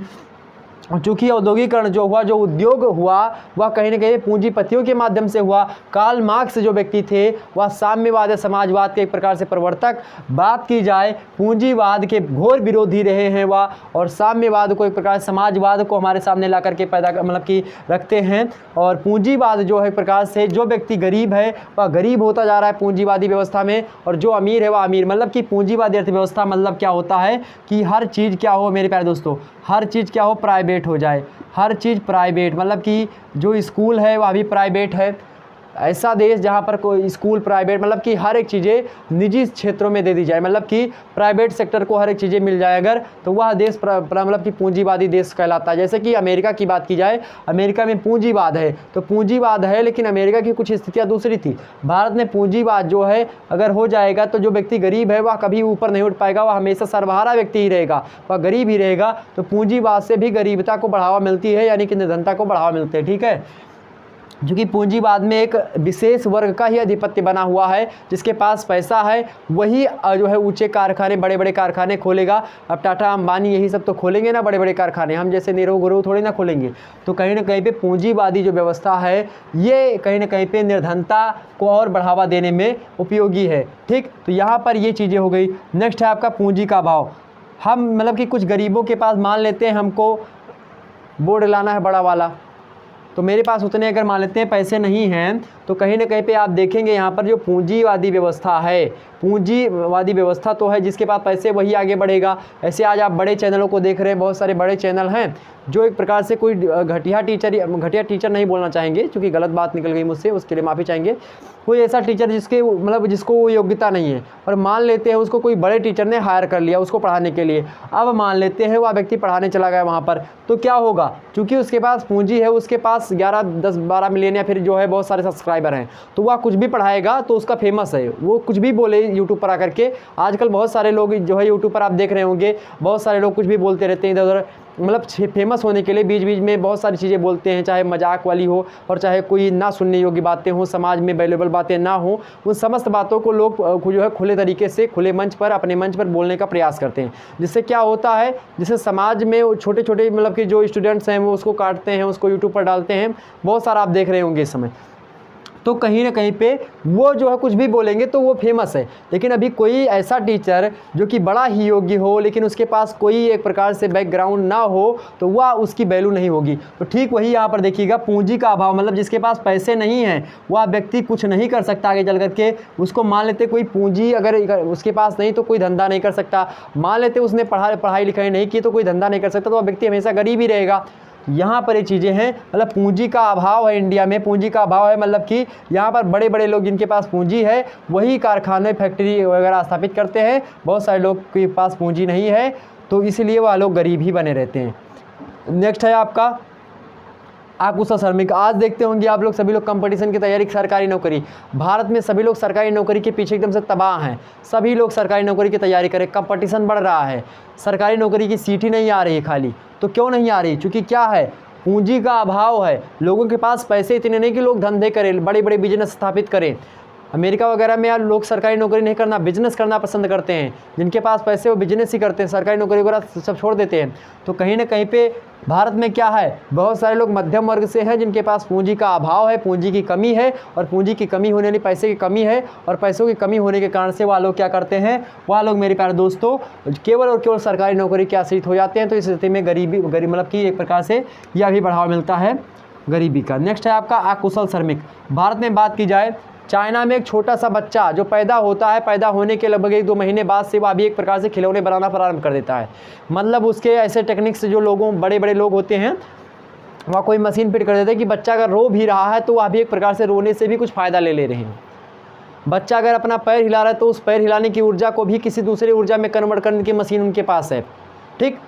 चूँकि औद्योगिकरण जो हुआ, जो उद्योग हुआ, वह कहीं ना कहीं पूंजीपतियों के माध्यम से हुआ। कार्ल मार्क्स जो व्यक्ति थे वह साम्यवाद या समाजवाद के एक प्रकार से प्रवर्तक, बात की जाए पूंजीवाद के घोर विरोधी रहे हैं वह, और साम्यवाद को एक प्रकार समाजवाद को हमारे सामने ला करके पैदा मतलब कि रखते हैं। और पूंजीवाद जो है एक प्रकार से जो व्यक्ति गरीब है वह गरीब होता जा रहा है पूंजीवादी व्यवस्था में, और जो अमीर है वह अमीर। मतलब कि पूंजीवादी अर्थव्यवस्था मतलब क्या होता है कि हर चीज़ क्या हो मेरे प्यारे दोस्तों, हर चीज़ क्या हो, प्राइवेट हो जाए, हर चीज़ प्राइवेट। मतलब कि जो स्कूल है वह भी प्राइवेट है। ऐसा देश जहाँ पर कोई स्कूल प्राइवेट, मतलब कि हर एक चीज़ें निजी क्षेत्रों में दे दी जाए, मतलब कि प्राइवेट सेक्टर को हर एक चीज़ें मिल जाए अगर, तो वह देश मतलब कि पूंजीवादी देश कहलाता है। जैसे कि अमेरिका की बात की जाए, अमेरिका में पूंजीवाद है तो पूंजीवाद है, लेकिन अमेरिका की कुछ स्थितियाँ दूसरी थी। भारत में पूंजीवाद जो है अगर हो जाएगा तो जो व्यक्ति गरीब है वह कभी ऊपर नहीं उठ पाएगा, वह हमेशा सर्वहारा व्यक्ति ही रहेगा, वह गरीब ही रहेगा। तो पूंजीवाद से भी गरीबता को बढ़ावा मिलती है, यानी कि निर्धनता को बढ़ावा मिलते हैं। ठीक है, क्योंकि पूंजीवाद में एक विशेष वर्ग का ही आधिपत्य बना हुआ है, जिसके पास पैसा है वही जो है ऊंचे कारखाने, बड़े बड़े कारखाने खोलेगा। अब टाटा अंबानी यही सब तो खोलेंगे ना बड़े बड़े कारखाने, हम जैसे नीरव गुरु थोड़ी ना खोलेंगे। तो कहीं ना कहीं पे पूंजीवादी जो व्यवस्था है ये कहीं ना कहीं पे निर्धनता को और बढ़ावा देने में उपयोगी है। ठीक, तो यहाँ पर ये चीज़ें हो गई। नेक्स्ट है आपका पूंजी का अभाव। हम मतलब कि कुछ गरीबों के पास मान लेते हैं हमको बोर्ड लाना है बड़ा वाला, तो मेरे पास उतने अगर मान लेते हैं पैसे नहीं हैं, तो कहीं ना कहीं पे आप देखेंगे यहाँ पर जो पूंजीवादी व्यवस्था है, पूंजीवादी व्यवस्था तो है जिसके पास पैसे वही आगे बढ़ेगा। ऐसे आज आप बड़े चैनलों को देख रहे हैं, बहुत सारे बड़े चैनल हैं जो एक प्रकार से कोई घटिया टीचर नहीं बोलना चाहेंगे, क्योंकि गलत बात निकल गई मुझसे, उसके लिए माफ़ी चाहेंगे। कोई ऐसा टीचर जिसके मतलब जिसको वो योग्यता नहीं है, और मान लेते हैं उसको कोई बड़े टीचर ने हायर कर लिया उसको पढ़ाने के लिए। अब मान लेते हैं वह व्यक्ति पढ़ाने चला गया वहाँ पर, तो क्या होगा, क्योंकि उसके पास पूंजी है, उसके पास 11, 10, 12 मिलियन या फिर जो है बहुत सारे सब्सक्राइबर हैं, तो वह कुछ भी पढ़ाएगा तो उसका फेमस है, वो कुछ भी बोले यूट्यूब पर आकर के। आजकल बहुत सारे लोग जो है यूट्यूब पर आप देख रहे होंगे, बहुत सारे लोग कुछ भी बोलते रहते हैं इधर उधर, मतलब फेमस होने के लिए बीच बीच में बहुत सारी चीज़ें बोलते हैं, चाहे मजाक वाली हो और चाहे कोई ना सुनने योग्य बातें हो, समाज में वैल्यूएबल बातें ना हो, उन समस्त बातों को लोग जो है खुले तरीके से खुले मंच पर अपने मंच पर बोलने का प्रयास करते हैं। जिससे क्या होता है, जिससे समाज में छोटे छोटे मतलब कि जो स्टूडेंट्स हैं वो उसको काटते हैं, उसको यूट्यूब पर डालते हैं, बहुत सारा आप देख रहे होंगे इस समय। तो कहीं ना कहीं पे वो जो है कुछ भी बोलेंगे तो वो फेमस है। लेकिन अभी कोई ऐसा टीचर जो कि बड़ा ही योग्य हो लेकिन उसके पास कोई एक प्रकार से बैकग्राउंड ना हो, तो वह उसकी वैल्यू नहीं होगी। तो ठीक वही यहाँ पर देखिएगा, पूंजी का अभाव, मतलब जिसके पास पैसे नहीं हैं वह व्यक्ति कुछ नहीं कर सकता आगे चल करके। उसको मान लेते कोई पूंजी अगर उसके पास नहीं तो कोई धंधा नहीं कर सकता, मान लेते उसने पढ़ाई लिखाई नहीं की तो कोई धंधा नहीं कर सकता, तो वह व्यक्ति हमेशा गरीब ही रहेगा। यहाँ पर ये चीज़ें हैं, मतलब पूंजी का अभाव है इंडिया में, पूंजी का अभाव है, मतलब कि यहाँ पर बड़े बड़े लोग जिनके पास पूंजी है वही कारखाने फैक्ट्री वगैरह स्थापित करते हैं, बहुत सारे लोग के पास पूंजी नहीं है, तो इसलिए वह लोग गरीब ही बने रहते हैं। नेक्स्ट है आपका अकुशल श्रमिक। आज देखते होंगे आप लोग सभी लोग कंपटीशन की तैयारी, सरकारी नौकरी, भारत में सभी लोग सरकारी नौकरी के पीछे एकदम से तबाह हैं, सभी लोग सरकारी नौकरी की तैयारी करें, कंपटीशन बढ़ रहा है, सरकारी नौकरी की सीट ही नहीं आ रही है खाली। तो क्यों नहीं आ रही, क्योंकि क्या है, पूंजी का अभाव है, लोगों के पास पैसे इतने नहीं कि लोग धंधे करें, बड़े बड़े बिजनेस स्थापित करें। अमेरिका वगैरह में यार लोग सरकारी नौकरी नहीं करना, बिजनेस करना पसंद करते हैं। जिनके पास पैसे वो बिजनेस ही करते हैं, सरकारी नौकरी वगैरह सब छोड़ देते हैं। तो कहीं ना कहीं पे भारत में क्या है, बहुत सारे लोग मध्यम वर्ग से हैं जिनके पास पूंजी का अभाव है, पूंजी की कमी है, और पूंजी की कमी होने वाली पैसे की कमी है, और पैसों की कमी होने के कारण से वह लोग क्या करते हैं, वह लोग मेरे प्यारे दोस्तों केवल और केवल सरकारी नौकरी के आश्रित हो जाते हैं। तो इस स्थिति में गरीब मतलब कि एक प्रकार से यह भी बढ़ावा मिलता है गरीबी का। नेक्स्ट है आपका अकुशल श्रमिक। भारत में बात की जाए, चाइना में एक छोटा सा बच्चा जो पैदा होता है, पैदा होने के लगभग 1-2 महीने बाद से वह भी एक प्रकार से खिलौने बनाना प्रारंभ कर देता है। मतलब उसके ऐसे टेक्निक से जो लोगों बड़े बड़े लोग होते हैं वह कोई मशीन फिट कर देते हैं कि बच्चा अगर रो भी रहा है तो वह भी एक प्रकार से रोने से भी कुछ फ़ायदा ले रहे हैं। बच्चा अगर अपना पैर हिला रहा है तो उस पैर हिलाने की ऊर्जा को भी किसी दूसरी ऊर्जा में कन्वर्ट करने की मशीन उनके पास है। ठीक,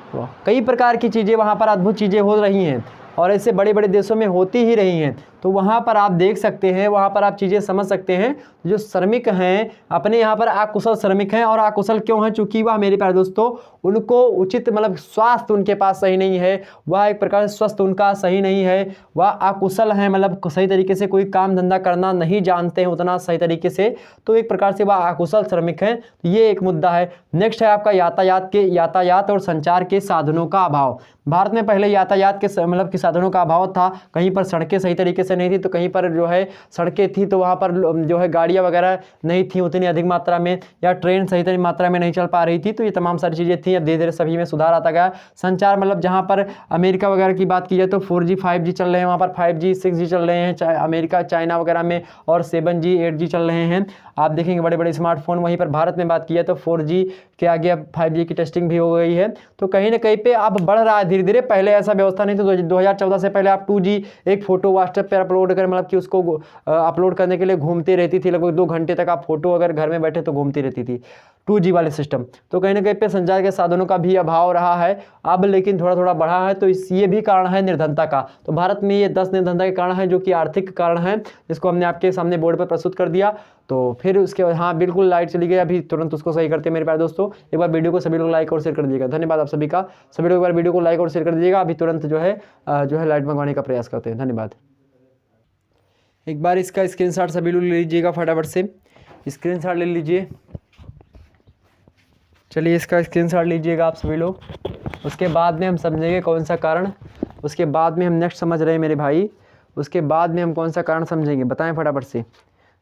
कई प्रकार की चीज़ें वहाँ पर अद्भुत चीज़ें हो रही हैं और ऐसे बड़े बड़े देशों में होती ही रही हैं। तो वहाँ पर आप देख सकते हैं, वहाँ पर आप चीज़ें समझ सकते हैं। जो श्रमिक हैं अपने यहाँ पर अकुशल श्रमिक हैं, और अकुशल क्यों हैं, चूँकि वह मेरे प्यारे दोस्तों उनको उचित मतलब स्वास्थ्य उनके पास सही नहीं है, वह एक प्रकार से स्वस्थ उनका सही नहीं है, वह अकुशल हैं, मतलब सही तरीके से कोई काम धंधा करना नहीं जानते हैं उतना सही तरीके से, तो एक प्रकार से वह अकुशल श्रमिक हैं। तो ये एक मुद्दा है। नेक्स्ट है आपका यातायात और संचार के साधनों का अभाव। भारत में पहले यातायात के मतलब कि साधनों का अभाव था। कहीं पर सड़कें सही तरीके से नहीं थी, तो कहीं पर जो है सड़कें थी तो वहाँ पर जो है गाड़ियाँ वगैरह नहीं थी उतनी अधिक मात्रा में, या ट्रेन सही तरीके मात्रा में नहीं चल पा रही थी। तो ये तमाम सारी चीज़ें थी। अब धीरे धीरे सभी में सुधार आता गया। संचार मतलब जहाँ पर अमेरिका वगैरह की बात की जाए तो 4G 5G चल रहे हैं, वहाँ पर 5G 6G चल रहे हैं अमेरिका चाइना वगैरह में, और 7G 8G चल रहे हैं। आप देखेंगे बड़े बड़े स्मार्टफोन। वहीं पर भारत में बात की जाए तो 4G के आगे अब 5G की टेस्टिंग भी हो गई है। तो कहीं ना कहीं पे अब बढ़ रहा है धीरे धीरे। पहले ऐसा व्यवस्था नहीं थी। 2014 से पहले आप 2G एक फोटो व्हाट्सएप पर अपलोड कर मतलब कि उसको अपलोड करने के लिए घूमती रहती थी, लगभग 2 घंटे तक आप फोटो अगर घर में बैठे तो घूमती रहती थी 2G वाले सिस्टम। तो कहीं ना कहीं पे संचार के साधनों का भी अभाव रहा है अब, लेकिन थोड़ा थोड़ा बढ़ा है। तो ये भी कारण है निर्धनता का। तो भारत में ये 10 निर्धनता के कारण है जो कि आर्थिक कारण है, जिसको हमने आपके सामने बोर्ड पर प्रस्तुत कर दिया। तो फिर उसके बाद हाँ बिल्कुल लाइट चली गई, अभी तुरंत उसको सही करते हैं मेरे प्यारे दोस्तों। एक बार वीडियो को सभी लोग लाइक और शेयर कर दीजिएगा। धन्यवाद आप सभी का। सभी लोग एक बार वीडियो को लाइक और शेयर कर दीजिएगा। अभी तुरंत जो है लाइट मंगवाने का प्रयास करते हैं। धन्यवाद। एक बार इसका स्क्रीनशॉट सभी लोग ले लीजिएगा, फटाफट से स्क्रीनशॉट ले लीजिए। चलिए इसका स्क्रीनशॉट लीजिएगा आप सभी लोग। उसके बाद में हम समझेंगे कौन सा कारण, उसके बाद में हम नेक्स्ट समझ रहे हैं मेरे भाई, उसके बाद में हम कौन सा कारण समझेंगे, बताएं फटाफट से।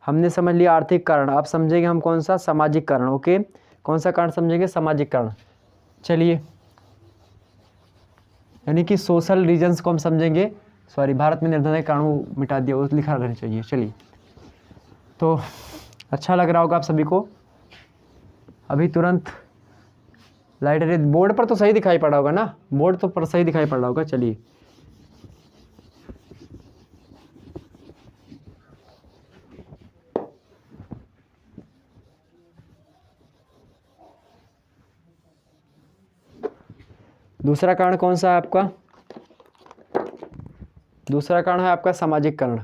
हमने समझ लिया आर्थिक कारण, अब समझेंगे हम कौन सा सामाजिक कारण। ओके, कौन सा कारण समझेंगे, सामाजिक कारण। चलिए, यानी कि सोशल रीजन्स को हम समझेंगे। सॉरी, भारत में निर्धनता के कारण वो मिटा दिया, वो लिखा रहना चाहिए। चलिए, तो अच्छा लग रहा होगा आप सभी को। अभी तुरंत लाइट बोर्ड पर तो सही दिखाई पड़ा होगा ना, बोर्ड तो पर सही दिखाई पड़ रहा होगा। चलिए, दूसरा कारण कौन सा है आपका, दूसरा कारण है आपका सामाजिक कारण।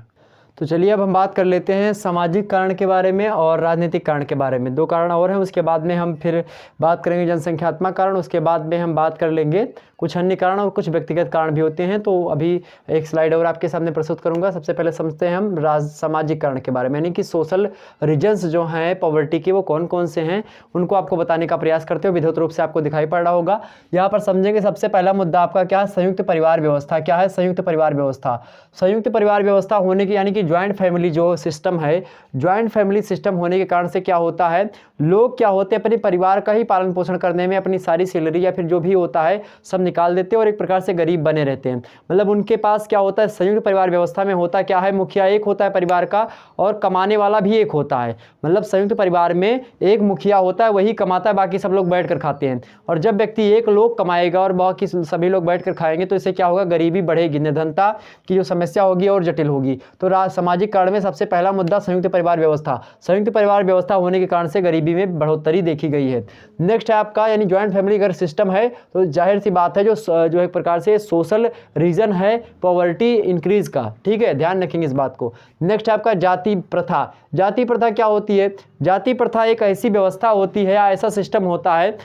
तो चलिए अब हम बात कर लेते हैं सामाजिक कारण के बारे में और राजनीतिक कारण के बारे में। 2 कारण और हैं, उसके बाद में हम फिर बात करेंगे जनसंख्यात्मक कारण, उसके बाद में हम बात कर लेंगे कुछ अन्य कारण और कुछ व्यक्तिगत कारण भी होते हैं। तो अभी एक स्लाइड और आपके सामने प्रस्तुत करूंगा। सबसे पहले समझते हैं हम सामाजिक कारण के बारे में, यानी कि सोशल रीजन्स जो हैं पॉवर्टी के, वो कौन कौन से हैं उनको आपको बताने का प्रयास करते हो। विधिवत रूप से आपको दिखाई पड़ रहा होगा। यहाँ पर समझेंगे सबसे पहला मुद्दा आपका क्या है, संयुक्त परिवार व्यवस्था। क्या है संयुक्त परिवार व्यवस्था? संयुक्त परिवार व्यवस्था होने की यानी कि ज्वाइंट फैमिली जो सिस्टम है, ज्वाइंट फैमिली सिस्टम होने के कारण से क्या होता है, लोग क्या होते हैं अपने परिवार का ही पालन पोषण करने में अपनी सारी सैलरी या फिर जो भी होता है सब निकाल देते हैं और एक प्रकार से गरीब बने रहते हैं। मतलब उनके पास क्या होता है, संयुक्त परिवार व्यवस्था में होता क्या है, मुखिया एक होता है परिवार का और कमाने वाला भी एक होता है। मतलब संयुक्त परिवार में एक मुखिया होता है, वही कमाता है, बाकी सब लोग बैठ कर खाते हैं। और जब व्यक्ति एक लोग कमाएगा और बाकी सभी लोग बैठ कर खाएंगे तो इससे क्या होगा, गरीबी बढ़ेगी, निर्धनता की जो समस्या होगी और जटिल होगी। तो सामाजिक कारण में सबसे पहला मुद्दा संयुक्त परिवार व्यवस्था। संयुक्त परिवार व्यवस्था होने के कारण से गरीबी में बढ़ोतरी देखी गई है। नेक्स्ट है आपका यानी ज्वाइंट फैमिली अगर सिस्टम है तो जाहिर सी बात है जो एक प्रकार से सोशल रीजन है पॉवर्टी इंक्रीज का। ठीक है, ध्यान रखेंगे इस बात को। नेक्स्ट है आपका जाति प्रथा। जाति प्रथा क्या होती है? जाति प्रथा एक ऐसी व्यवस्था होती है या ऐसा सिस्टम होता है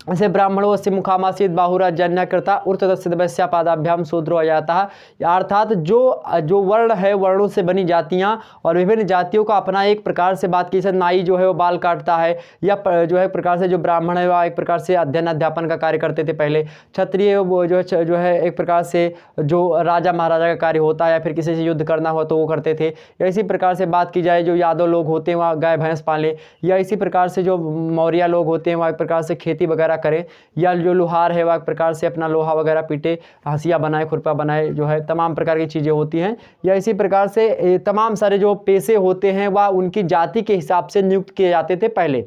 ऐसे ब्राह्मणों से मुखामासीत बाहुरा जन्य कृता उर्तदस्य वैश्या पादाभ्याम शूद्रो आ जाता है, अर्थात जो वर्ण है, वर्णों से बनी जातियां और विभिन्न जातियों का अपना एक प्रकार से बात की, जैसे नाई जो है वो बाल काटता है, या जो है एक प्रकार से जो ब्राह्मण है वह एक प्रकार से अध्ययन अध्यापन का कार्य करते थे पहले। क्षत्रिय वो जो है एक प्रकार से जो राजा महाराजा का कार्य होता है, या फिर किसी से युद्ध करना हो तो वो करते थे। या इसी प्रकार से बात की जाए जो यादव लोग होते हैं वहाँ गाय भैंस पाले, या इसी प्रकार से जो मौर्य लोग होते हैं वहाँ एक प्रकार से खेती वगैरह करें, या जो लोहार है वह एक प्रकार से अपना लोहा वगैरह पीटे, हंसिया बनाए, खुरपा बनाए, जो है तमाम प्रकार की चीज़ें होती हैं। या इसी प्रकार से तमाम सारे जो पेशे होते हैं वह उनकी जाति के हिसाब से नियुक्त किए जाते थे पहले।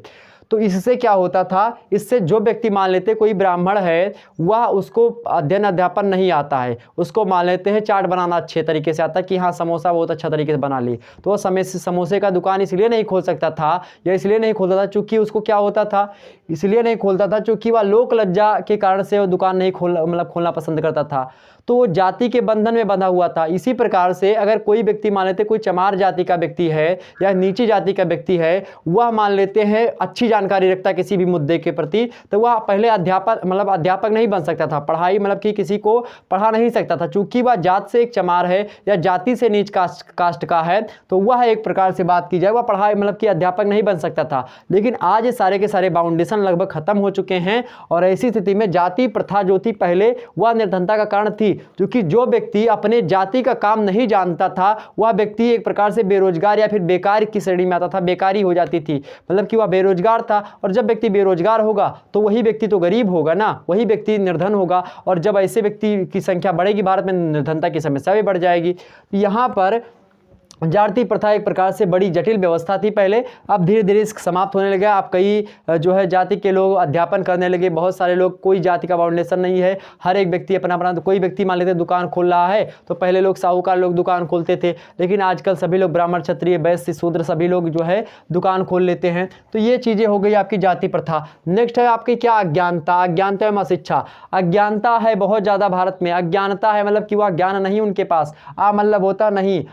तो इससे क्या होता था, इससे जो व्यक्ति मान लेते कोई ब्राह्मण है वह उसको अध्ययन अध्यापन नहीं आता है, उसको मान लेते हैं चाट बनाना अच्छे तरीके से आता है कि हाँ समोसा बहुत अच्छा तरीके से बना ली, तो वह समय से समोसे का दुकान इसलिए नहीं खोल सकता था, या इसलिए नहीं खोलता था चूँकि उसको क्या होता था, इसलिए नहीं खोलता था चूँकि वह लोक लज्जा के कारण से वो दुकान नहीं खोलना पसंद करता था, तो वो जाति के बंधन में बंधा हुआ था। इसी प्रकार से अगर कोई व्यक्ति मान लेते कोई चमार जाति का व्यक्ति है या नीची जाति का व्यक्ति है, वह मान लेते हैं अच्छी जानकारी रखता किसी भी मुद्दे के प्रति, तो वह पहले अध्यापक नहीं बन सकता था, पढ़ाई कि किसी को पढ़ा नहीं सकता था, चूंकि वह जात से एक चमार है या जाति से नीच कास्ट का है, तो वह एक प्रकार से बात की जाए वह पढ़ाई कि अध्यापक नहीं बन सकता था। लेकिन आज ये सारे के सारे बाउंडेशन लगभग खत्म हो चुके हैं, और ऐसी स्थिति में जाति प्रथा जो थी पहले वह निर्धनता का कारण थी, क्योंकि जो व्यक्ति अपने जाति का काम नहीं जानता था वह व्यक्ति एक प्रकार से बेरोजगार या फिर बेकार की श्रेणी में आता था, बेकारी हो जाती थी, कि वह बेरोजगार था। और जब व्यक्ति बेरोजगार होगा तो वही व्यक्ति तो गरीब होगा ना, वही व्यक्ति निर्धन होगा, और जब ऐसे व्यक्ति की संख्या बढ़ेगी भारत में निर्धनता की समस्या भी बढ़ जाएगी। यहाँ पर जाति प्रथा एक प्रकार से बड़ी जटिल व्यवस्था थी पहले, अब धीरे धीरे इसका समाप्त होने लगा। अब कई जो है जाति के लोग अध्यापन करने लगे, बहुत सारे लोग, कोई जाति का बाउंडेशन नहीं है, हर एक व्यक्ति अपना अपना, तो कोई व्यक्ति मान लेते दुकान खोल रहा है, तो पहले लोग साहूकार लोग दुकान खोलते थे, लेकिन आजकल सभी लोग ब्राह्मण क्षत्रिय वैश्य शूद्र सभी लोग जो है दुकान खोल लेते हैं। तो ये चीज़ें हो गई आपकी जाति प्रथा। नेक्स्ट है आपकी क्या, अज्ञानता। अज्ञानता एवं अशिक्षा। अज्ञानता है बहुत ज़्यादा भारत में, अज्ञानता है कि वह ज्ञान नहीं उनके पास, होता नहीं,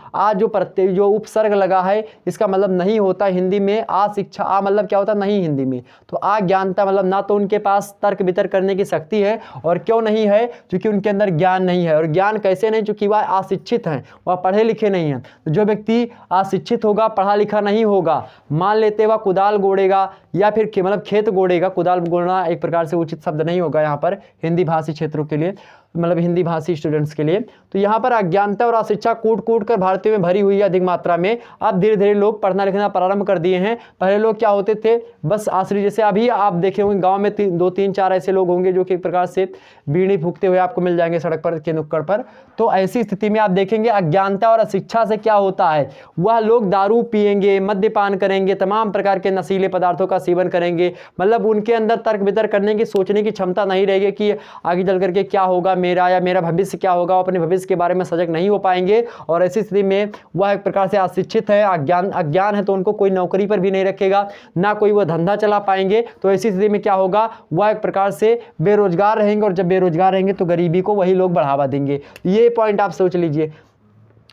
जो उपसर्ग लगा है इसका नहीं होता हिंदी में। शिक्षा क्या होता नहीं हिंदी में, तो अज्ञानता ना तो उनके पास तर्क वितर्क करने की शक्ति है, और क्यों नहीं है, क्योंकि उनके अंदर ज्ञान नहीं है। और ज्ञान कैसे नहीं, क्योंकि वह अशिक्षित हैं, वह पढ़े लिखे नहीं हैं। तो जो व्यक्ति अशिक्षित होगा, पढ़ा लिखा नहीं होगा, मान लेते वह कुदाल गोड़ेगा या फिर खेत गोड़ेगा, कुदाल गोड़ना एक प्रकार से उचित शब्द नहीं होगा यहाँ पर हिंदी भाषी क्षेत्रों के लिए, हिंदी भाषी स्टूडेंट्स के लिए। तो यहाँ पर अज्ञानता और अशिक्षा कूट कर भारतीयों में भरी हुई है अधिक मात्रा में। अब धीरे धीरे लोग पढ़ना लिखना प्रारंभ कर दिए हैं। पहले लोग क्या होते थे, बस आश्रित, जैसे अभी आप देखे होंगे गांव में 2-3-4 ऐसे लोग होंगे जो कि एक प्रकार से बीड़ी फूकते हुए आपको मिल जाएंगे सड़क पर के नुक्कड़ पर। तो ऐसी स्थिति में आप देखेंगे अज्ञानता और अशिक्षा से क्या होता है, वह लोग दारू पिएंगे, मद्यपान करेंगे, तमाम प्रकार के नशीले पदार्थों का सेवन करेंगे, उनके अंदर तर्क वितर्क करने की, सोचने की क्षमता नहीं रहेगी कि आगे चल करके क्या होगा मेरा, या मेरा भविष्य क्या होगा। अपने भविष्य के बारे में सजग नहीं हो पाएंगे, और ऐसी स्थिति में वह एक प्रकार से अशिक्षित है, अज्ञान है, तो उनको कोई नौकरी पर भी नहीं रखेगा, ना कोई वह धंधा चला पाएंगे। तो ऐसी स्थिति में क्या होगा, वह एक प्रकार से बेरोजगार रहेंगे, और जब बेरोजगार रहेंगे तो गरीबी को वही लोग बढ़ावा देंगे। ये पॉइंट आप सोच लीजिए।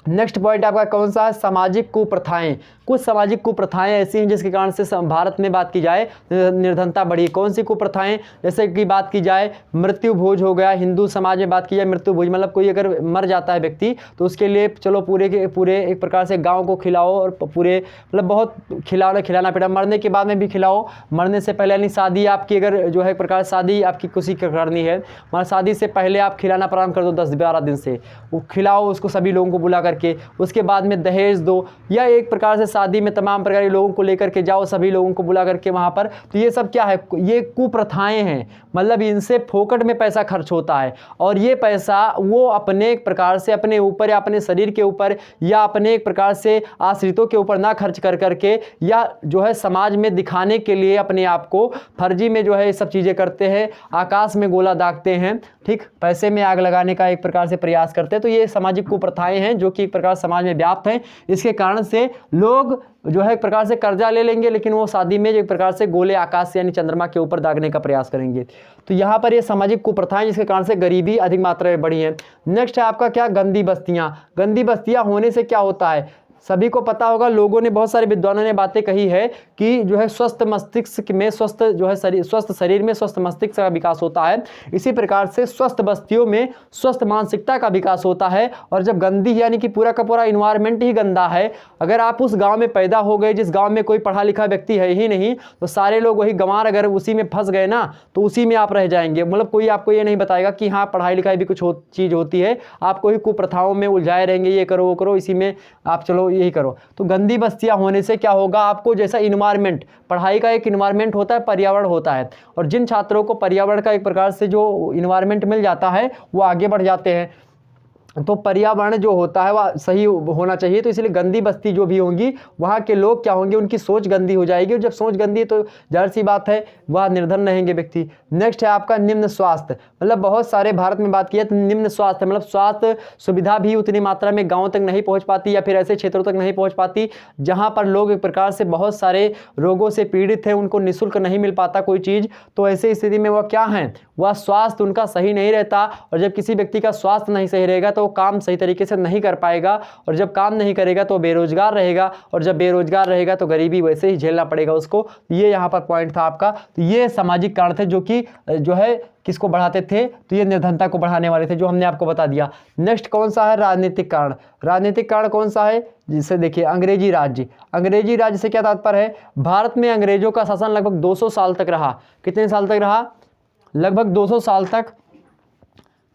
नेक्स्ट पॉइंट आपका कौन सा है, सामाजिक कुप्रथाएं। कुछ सामाजिक कुप्रथाएं ऐसी हैं जिसके कारण से भारत में बात की जाए निर्धनता बढ़ी। कौन सी कुप्रथाएं, जैसे कि बात की जाए मृत्यु भोज हो गया, हिंदू समाज में बात की जाए मृत्यु भोज, कोई अगर मर जाता है व्यक्ति तो उसके लिए चलो पूरे के पूरे एक प्रकार से गाँव को खिलाओ, और पूरे बहुत खिलाना पीना, मरने के बाद में भी खिलाओ, मरने से पहले, यानी शादी आपकी अगर जो है एक प्रकार शादी आपकी किसी की करनी है, शादी से पहले आप खिलाना प्रारंभ कर दो, 10-12 दिन से वो खिलाओ उसको, सभी लोगों को बुला करके, उसके बाद में दहेज दो, या एक प्रकार से शादी में तमाम प्रकार के लोगों को लेकर के जाओ, सभी लोगों को बुला करके वहां पर। तो ये सब क्या है, ये कुप्रथाएं हैं, इनसे फोकट में पैसा खर्च होता है, और ये पैसा वो अपने एक प्रकार से अपने ऊपर या अपने शरीर के ऊपर या अपने एक प्रकार से आश्रितों के ऊपर ना खर्च कर करके, या जो है समाज में दिखाने के लिए अपने आप को फर्जी में जो है ये सब चीजें करते हैं, आकाश में गोला दागते हैं, ठीक, पैसे में आग लगाने का एक प्रकार से प्रयास करते हैं। तो ये सामाजिक कुप्रथाएं हैं जो कि एक प्रकार समाज में व्याप्त हैं। इसके कारण से लोग जो है एक प्रकार से कर्जा ले लेंगे, लेकिन वो शादी में एक प्रकार से गोले आकाश से यानी चंद्रमा के ऊपर दागने का प्रयास करेंगे। तो यहाँ पर ये सामाजिक कुप्रथाएं जिसके कारण से गरीबी अधिक मात्रा में बढ़ी है। नेक्स्ट है आपका क्या, गंदी बस्तियाँ। गंदी बस्तियाँ होने से क्या होता है, सभी को पता होगा, लोगों ने, बहुत सारे विद्वानों ने बातें कही है कि जो है स्वस्थ मस्तिष्क में स्वस्थ जो है स्वस्थ शरीर में स्वस्थ मस्तिष्क का विकास होता है, इसी प्रकार से स्वस्थ बस्तियों में स्वस्थ मानसिकता का विकास होता है। और जब गंदी यानी कि पूरा का पूरा इन्वायरमेंट ही गंदा है, अगर आप उस गांव में पैदा हो गए जिस गांव में कोई पढ़ा लिखा व्यक्ति है ही नहीं, तो सारे लोग वही गंवार, अगर उसी में फंस गए ना तो उसी में आप रह जाएंगे। मतलब कोई आपको ये नहीं बताएगा कि हाँ पढ़ाई लिखाई भी कुछ चीज़ होती है, आपको ही कुप्रथाओं में उलझाए रहेंगे, ये करो वो करो, इसी में आप चलो यही करो। तो गंदी बस्तियां होने से क्या होगा, आपको जैसा इन्वायरमेंट, पढ़ाई का एक इन्वायरमेंट होता है, पर्यावरण होता है, और जिन छात्रों को पर्यावरण का एक प्रकार से जो इन्वायरमेंट मिल जाता है वो आगे बढ़ जाते हैं। तो पर्यावरण जो होता है वह सही होना चाहिए। तो इसलिए गंदी बस्ती जो भी होंगी वहाँ के लोग क्या होंगे, उनकी सोच गंदी हो जाएगी, और जब सोच गंदी तो जाहिर सी बात है वह निर्धन रहेंगे व्यक्ति। नेक्स्ट है आपका निम्न स्वास्थ्य, मतलब बहुत सारे भारत में बात की है तो निम्न स्वास्थ्य मतलब स्वास्थ्य सुविधा भी उतनी मात्रा में गाँव तक नहीं पहुँच पाती, या फिर ऐसे क्षेत्रों तक नहीं पहुँच पाती जहाँ पर लोग एक प्रकार से बहुत सारे रोगों से पीड़ित हैं, उनको निःशुल्क नहीं मिल पाता कोई चीज़। तो ऐसी स्थिति में वह क्या है, वह स्वास्थ्य उनका सही नहीं रहता, और जब किसी व्यक्ति का स्वास्थ्य नहीं सही रहेगा तो वो काम सही तरीके से नहीं कर पाएगा, और जब काम नहीं करेगा तो बेरोजगार रहेगा, और जब बेरोजगार रहेगा तो गरीबी वैसे ही झेलना पड़ेगा उसको। ये यहाँ पर पॉइंट था आपका। तो ये सामाजिक कारण थे जो कि जो है किसको बढ़ाते थे, तो ये निर्धनता को बढ़ाने वाले थे, जो हमने आपको बता दिया। नेक्स्ट कौन सा है, राजनीतिक कारण। राजनीतिक कारण कौन सा है, जिसे देखिए अंग्रेजी राज्य। अंग्रेजी राज्य से क्या तात्पर्य है, भारत में अंग्रेजों का शासन लगभग 200 साल तक रहा। कितने साल तक रहा, लगभग 200 साल तक,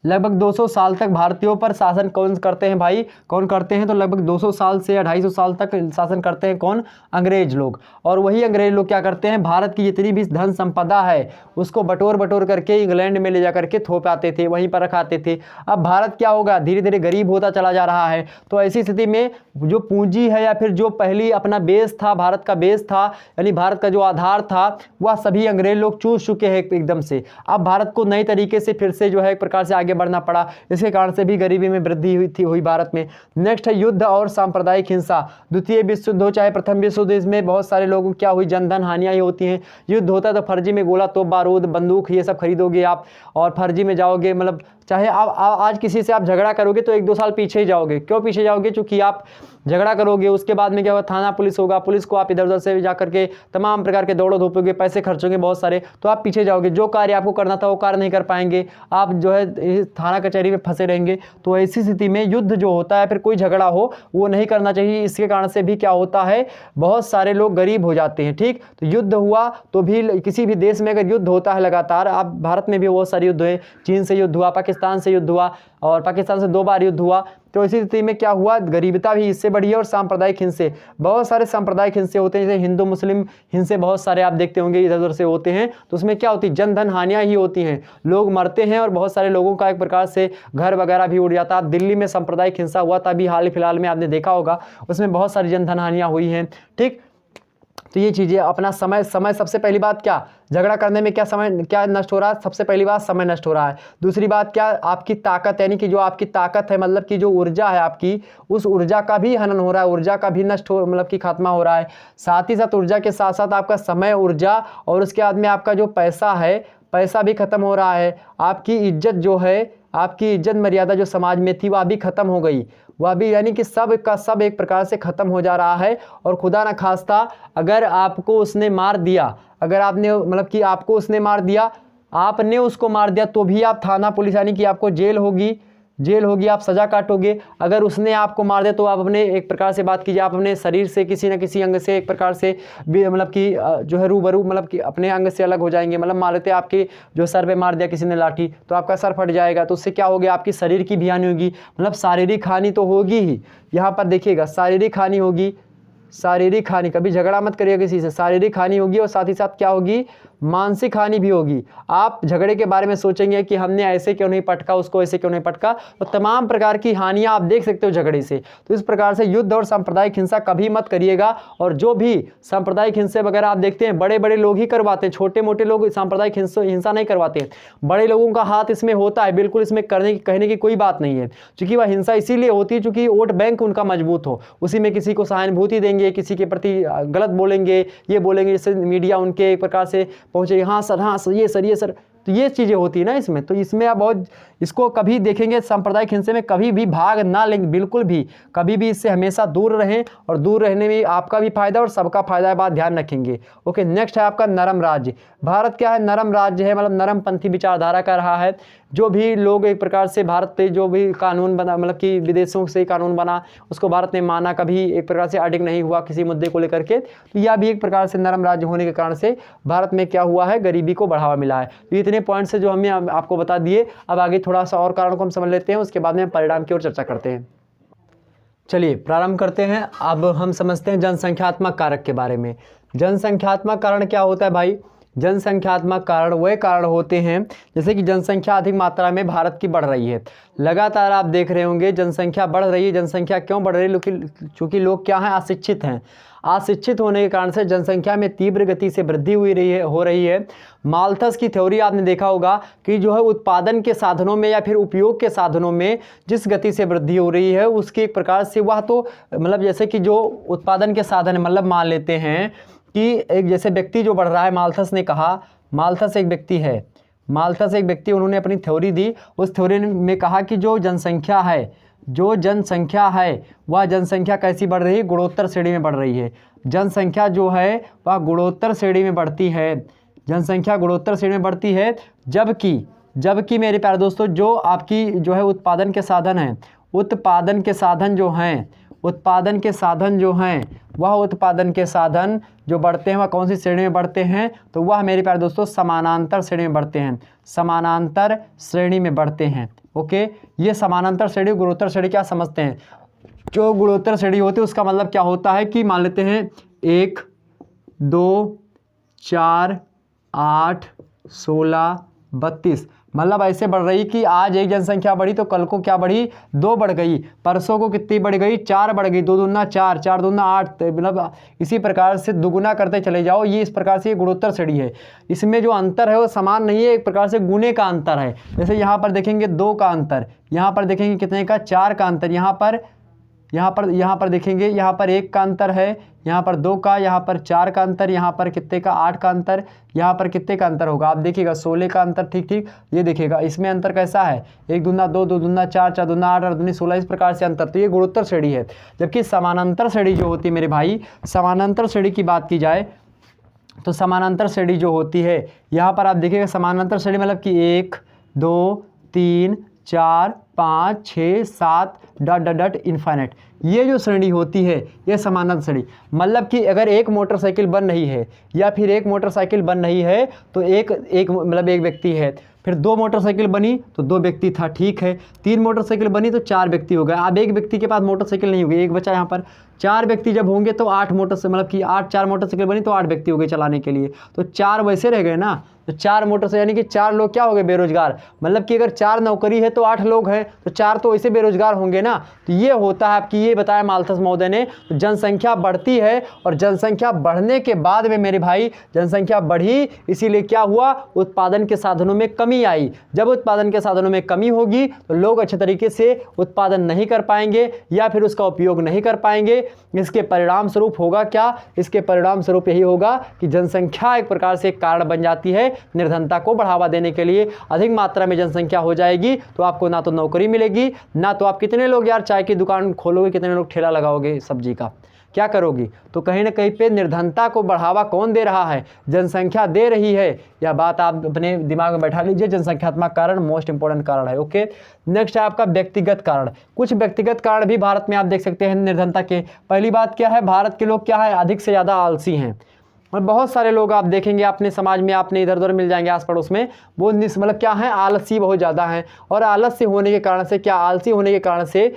लगभग 200 साल तक भारतीयों पर शासन कौन करते हैं भाई, कौन करते हैं, तो लगभग 200 साल से 250 साल तक शासन करते हैं कौन, अंग्रेज लोग। और वही अंग्रेज लोग क्या करते हैं, भारत की जितनी भी धन संपदा है उसको बटोर बटोर करके इंग्लैंड में ले जा करके थोप आते थे, वहीं पर रखाते थे। अब भारत क्या होगा, धीरे धीरे गरीब होता चला जा रहा है। तो ऐसी स्थिति में जो पूंजी है या फिर जो पहली अपना बेस था, भारत का बेस था, यानी भारत का जो आधार था, वह सभी अंग्रेज लोग चूस चुके हैं एकदम से। अब भारत को नई तरीके से फिर से जो है एक प्रकार से आगे बढ़ना पड़ा, इसके कारण से भी गरीबी में वृद्धि हुई भारत में। नेक्स्ट है युद्ध और सांप्रदायिक हिंसा। द्वितीय विश्व युद्ध हो चाहे प्रथम विश्व युद्ध, इसमें बहुत सारे लोगों को क्या हुई, जनधन हानियां ही होती हैं। युद्ध होता है तो फर्जी में गोला तोप बारूद बंदूक ये सब खरीदोगे आप, और फर्जी में जाओगे, मतलब चाहे आप आज किसी से आप झगड़ा करोगे तो 1-2 साल पीछे ही जाओगे। क्यों पीछे जाओगे, क्योंकि आप झगड़ा करोगे, उसके बाद में क्या होगा, थाना पुलिस होगा, पुलिस को आप इधर उधर से जा करके तमाम प्रकार के दौड़ो धूपोगे, पैसे खर्चोगे बहुत सारे, तो आप पीछे जाओगे। जो कार्य आपको करना था वो कार्य नहीं कर पाएंगे, आप जो है थाना कचहरी में फंसे रहेंगे। तो ऐसी स्थिति में युद्ध जो होता है, फिर कोई झगड़ा हो वो नहीं करना चाहिए। इसके कारण से भी क्या होता है, बहुत सारे लोग गरीब हो जाते हैं। ठीक, तो युद्ध हुआ तो भी किसी भी देश में अगर युद्ध होता है लगातार, आप भारत में भी बहुत सारे युद्ध हुए, चीन से युद्ध हुआ, पाकिस्तान से युद्ध हुआ, और पाकिस्तान से 2 बार युद्ध हुआ। तो इसी स्थिति में क्या हुआ, गरीबता भी इससे बढ़ी है, और सांप्रदायिक हिंसे, बहुत सारे सांप्रदायिक हिंसे होते हैं, जैसे हिंदू मुस्लिम हिंसे बहुत सारे आप देखते होंगे इधर उधर से होते हैं। तो उसमें क्या होती है, जनधन हानियां ही होती हैं, लोग मरते हैं, और बहुत सारे लोगों का एक प्रकार से घर वगैरह भी उड़ जाता है। आप दिल्ली में सांप्रदायिक हिंसा हुआ था अभी हाल फिलहाल में, आपने देखा होगा, उसमें बहुत सारी जनधन हानियां हुई हैं। ठीक, तो ये चीज़ें अपना समय सबसे पहली बात क्या, झगड़ा करने में क्या समय क्या नष्ट हो रहा है, सबसे पहली बात समय नष्ट हो रहा है। दूसरी बात क्या, आपकी ताकत, यानी कि जो आपकी ताकत है, मतलब कि जो ऊर्जा है आपकी, उस ऊर्जा का भी हनन हो रहा है, ऊर्जा का भी नष्ट हो, मतलब कि खात्मा हो रहा है। साथ ही साथ ऊर्जा के साथ साथ आपका समय, ऊर्जा, और उसके बाद में आपका जो पैसा है, पैसा भी खत्म हो रहा है। आपकी इज्जत जो है, आपकी इज्जत मर्यादा जो समाज में थी वह भी खत्म हो गई, वह भी, यानी कि सब का सब एक प्रकार से खत्म हो जा रहा है। और खुदा न खास्ता अगर आपको उसने मार दिया, अगर आपने मतलब कि आपको उसने मार दिया, आपने उसको मार दिया, तो भी आप थाना पुलिस, यानी कि आपको जेल होगी, आप सजा काटोगे। अगर उसने आपको मार दिया तो आप अपने एक प्रकार से बात कीजिए, आप अपने शरीर से किसी न किसी अंग से एक प्रकार से मतलब कि जो है रूबरू, मतलब कि अपने अंग से अलग हो जाएंगे। मतलब मान लेते आपके जो सर पे मार दिया किसी ने लाठी, तो आपका सर फट जाएगा, तो उससे क्या हो गया, आपकी शरीर की भी हानि होगी। मतलब शारीरिक हानि तो होगी ही, यहाँ पर देखिएगा शारीरिक हानि होगी, शारीरिक हानि, कभी झगड़ा मत करिएगा किसी से, शारीरिक हानि होगी, और साथ ही साथ क्या होगी, मानसिक हानि भी होगी। आप झगड़े के बारे में सोचेंगे कि हमने ऐसे क्यों नहीं पटका उसको, ऐसे क्यों नहीं पटका, तो तमाम प्रकार की हानियां आप देख सकते हो झगड़े से। तो इस प्रकार से युद्ध और सांप्रदायिक हिंसा कभी मत करिएगा। और जो भी सांप्रदायिक हिंसा वगैरह आप देखते हैं, बड़े बड़े लोग ही करवाते हैं, छोटे मोटे लोग सांप्रदायिक हिंसा नहीं करवाते हैं, बड़े लोगों का हाथ इसमें होता है, बिल्कुल इसमें कहने की कोई बात नहीं है। क्योंकि वह हिंसा इसीलिए होती है क्योंकि वोट बैंक उनका मजबूत हो, उसी में किसी को सहानुभूति देंगे, किसी के प्रति गलत बोलेंगे, ये बोलेंगे, जिससे मीडिया उनके एक प्रकार से पहुंचे, हाँ सर, हाँ सर, ये सर, तो ये चीज़ें होती है ना इसमें। तो इसमें आप बहुत इसको कभी देखेंगे सांप्रदायिक हिंसा में कभी भी भाग ना लेंगे, बिल्कुल भी कभी भी इससे हमेशा दूर रहें, और दूर रहने में आपका भी फायदा और सबका फायदा है, बात ध्यान रखेंगे। ओके, नेक्स्ट है आपका नरम राज्य। भारत क्या है, नरम राज्य है, मतलब नरमपंथी विचारधारा का रहा है। जो भी लोग एक प्रकार से भारत पे जो भी कानून बना, मतलब कि विदेशों से कानून बना, उसको भारत ने माना, कभी एक प्रकार से अडिग नहीं हुआ किसी मुद्दे को लेकर के। तो यह भी एक प्रकार से नरम राज्य होने के कारण से भारत में क्या हुआ है, गरीबी को बढ़ावा मिला है। तो इतने पॉइंट्स से जो हमने आपको बता दिए, अब आगे थोड़ा सा और कारण को हम समझ लेते हैं, उसके बाद में हम परिणाम की ओर चर्चा करते हैं। चलिए प्रारंभ करते हैं। अब हम समझते हैं जनसंख्यात्मक कारक के बारे में। जनसंख्यात्मक कारण क्या होता है भाई? जनसंख्यात्मक कारण वह कारण होते हैं जैसे कि जनसंख्या अधिक मात्रा में भारत की बढ़ रही है। लगातार आप देख रहे होंगे जनसंख्या बढ़ रही है। जनसंख्या क्यों बढ़ रही है? क्योंकि लोग क्या हैं, अशिक्षित हैं। अशिक्षित होने के कारण से जनसंख्या में तीव्र गति से वृद्धि हो रही है। माल्थस की थ्योरी आपने देखा होगा कि जो है उत्पादन के साधनों में या फिर उपयोग के साधनों में जिस गति से वृद्धि हो रही है, उसकी एक प्रकार से वह तो मतलब जैसे कि जो उत्पादन के साधन, मतलब मान लेते हैं कि एक जैसे व्यक्ति जो बढ़ रहा है, माल्थस ने कहा, माल्थस एक व्यक्ति है, माल्थस एक व्यक्ति, उन्होंने अपनी थ्योरी दी। उस थ्योरी में कहा कि जो जनसंख्या है वह जनसंख्या कैसी बढ़ रही है, गुणोत्तर श्रेणी में बढ़ रही है। जनसंख्या जो है वह गुणोत्तर श्रेणी में बढ़ती है, जनसंख्या गुणोत्तर श्रेणी में बढ़ती है। जबकि मेरे प्यारे दोस्तों जो आपकी जो है उत्पादन के साधन हैं, उत्पादन के साधन जो हैं वह उत्पादन के साधन जो बढ़ते हैं वह कौन सी श्रेणी में बढ़ते हैं? तो वह मेरे प्यारे दोस्तों समानांतर श्रेणी में बढ़ते हैं, समानांतर श्रेणी में बढ़ते हैं। ओके, ये समानांतर श्रेणी गुणोत्तर श्रेणी क्या समझते हैं? जो गुणोत्तर श्रेणी होती है उसका मतलब क्या होता है कि मान लेते हैं 1, 2, 4, 8, 16, 32, मतलब ऐसे बढ़ रही कि आज एक जनसंख्या बढ़ी तो कल को क्या बढ़ी, 2 बढ़ गई, परसों को कितनी बढ़ गई, 4 बढ़ गई, 2 दूना 4, 4 दूना 8, मतलब इसी प्रकार से दुगुना करते चले जाओ। ये इस प्रकार से ये गुणोत्तर श्रेणी है। इसमें जो अंतर है वो समान नहीं है, एक प्रकार से गुने का अंतर है। जैसे यहाँ पर देखेंगे 2 का अंतर, यहाँ पर देखेंगे कितने का, 4 का अंतर, यहाँ पर देखेंगे यहाँ पर 1 का अंतर है, यहाँ पर 2 का, यहाँ पर 4 का अंतर, यहाँ पर कितने का, 8 का अंतर, यहाँ पर कितने का अंतर होगा आप देखिएगा, 16 का अंतर। ठीक, ये देखिएगा इसमें अंतर कैसा है, 1 दूना 2, 2 दूना 4, 4 दूना 8, 8 दूनी 16, इस प्रकार से अंतर। तो ये गुणोत्तर श्रेणी है। जबकि समानांतर श्रेणी जो होती है मेरे भाई, समानांतर श्रेणी की बात की जाए तो समानांतर श्रेणी जो होती है, यहाँ पर आप देखिएगा समानांतर श्रेणी मतलब कि 1, 2, 3, 4, 5, 6, 7 डॉट इन्फाइनाइट, ये जो श्रेणी होती है ये समानांतर श्रेणी। मतलब कि अगर एक मोटरसाइकिल बन रही है या फिर एक मोटरसाइकिल बन रही है तो एक मतलब एक व्यक्ति है, फिर 2 मोटरसाइकिल बनी तो 2 व्यक्ति था, ठीक है, 3 मोटरसाइकिल बनी तो 4 व्यक्ति हो गए। अब एक व्यक्ति के पास मोटरसाइकिल नहीं होगी, एक बचा यहाँ पर, 4 व्यक्ति जब होंगे तो 8 मतलब कि 4 मोटरसाइकिल बनी तो 8 व्यक्ति हो गए चलाने के लिए, तो 4 वैसे रह गए ना। तो 4 मोटरसाइकिल यानी कि 4 लोग क्या हो गए, बेरोजगार। मतलब कि अगर 4 नौकरी है तो 8 लोग हैं, तो 4 तो वैसे बेरोजगार होंगे ना। तो ये होता है आपकी, ये बताया माल्थस महोदय ने। तो जनसंख्या बढ़ती है और जनसंख्या बढ़ने के बाद में मेरे भाई जनसंख्या बढ़ी, इसीलिए क्या हुआ, उत्पादन के साधनों में कमी आई। जब उत्पादन के साधनों में कमी होगी तो लोग अच्छे तरीके से उत्पादन नहीं कर पाएंगे या फिर उसका उपयोग नहीं कर पाएंगे। इसके परिणाम स्वरूप होगा क्या, इसके परिणाम स्वरूप यही होगा कि जनसंख्या एक प्रकार से कारण बन जाती है निर्धनता को बढ़ावा देने के लिए। अधिक मात्रा में जनसंख्या हो जाएगी तो आपको ना तो नौकरी मिलेगी, ना तो आप कितने लोग यार चाय की दुकान खोलोगे, कितने लोग ठेला लगाओगे सब्जी का, क्या करोगी। तो कहीं ना कहीं पे निर्धनता को बढ़ावा कौन दे रहा है, जनसंख्या दे रही है। यह बात आप अपने दिमाग में बैठा लीजिए, जनसंख्यात्मक कारण मोस्ट इंपॉर्टेंट कारण है। ओके, नेक्स्ट है आपका व्यक्तिगत कारण। कुछ व्यक्तिगत कारण भी भारत में आप देख सकते हैं निर्धनता के। पहली बात क्या है, भारत के लोग क्या है, अधिक से ज़्यादा आलसी हैं। और बहुत सारे लोग आप देखेंगे अपने समाज में, आपने इधर उधर मिल जाएंगे आस पड़ोस में, वो मतलब क्या है, आलसी बहुत ज़्यादा हैं। और आलस्य होने के कारण से क्या, आलसी होने के कारण से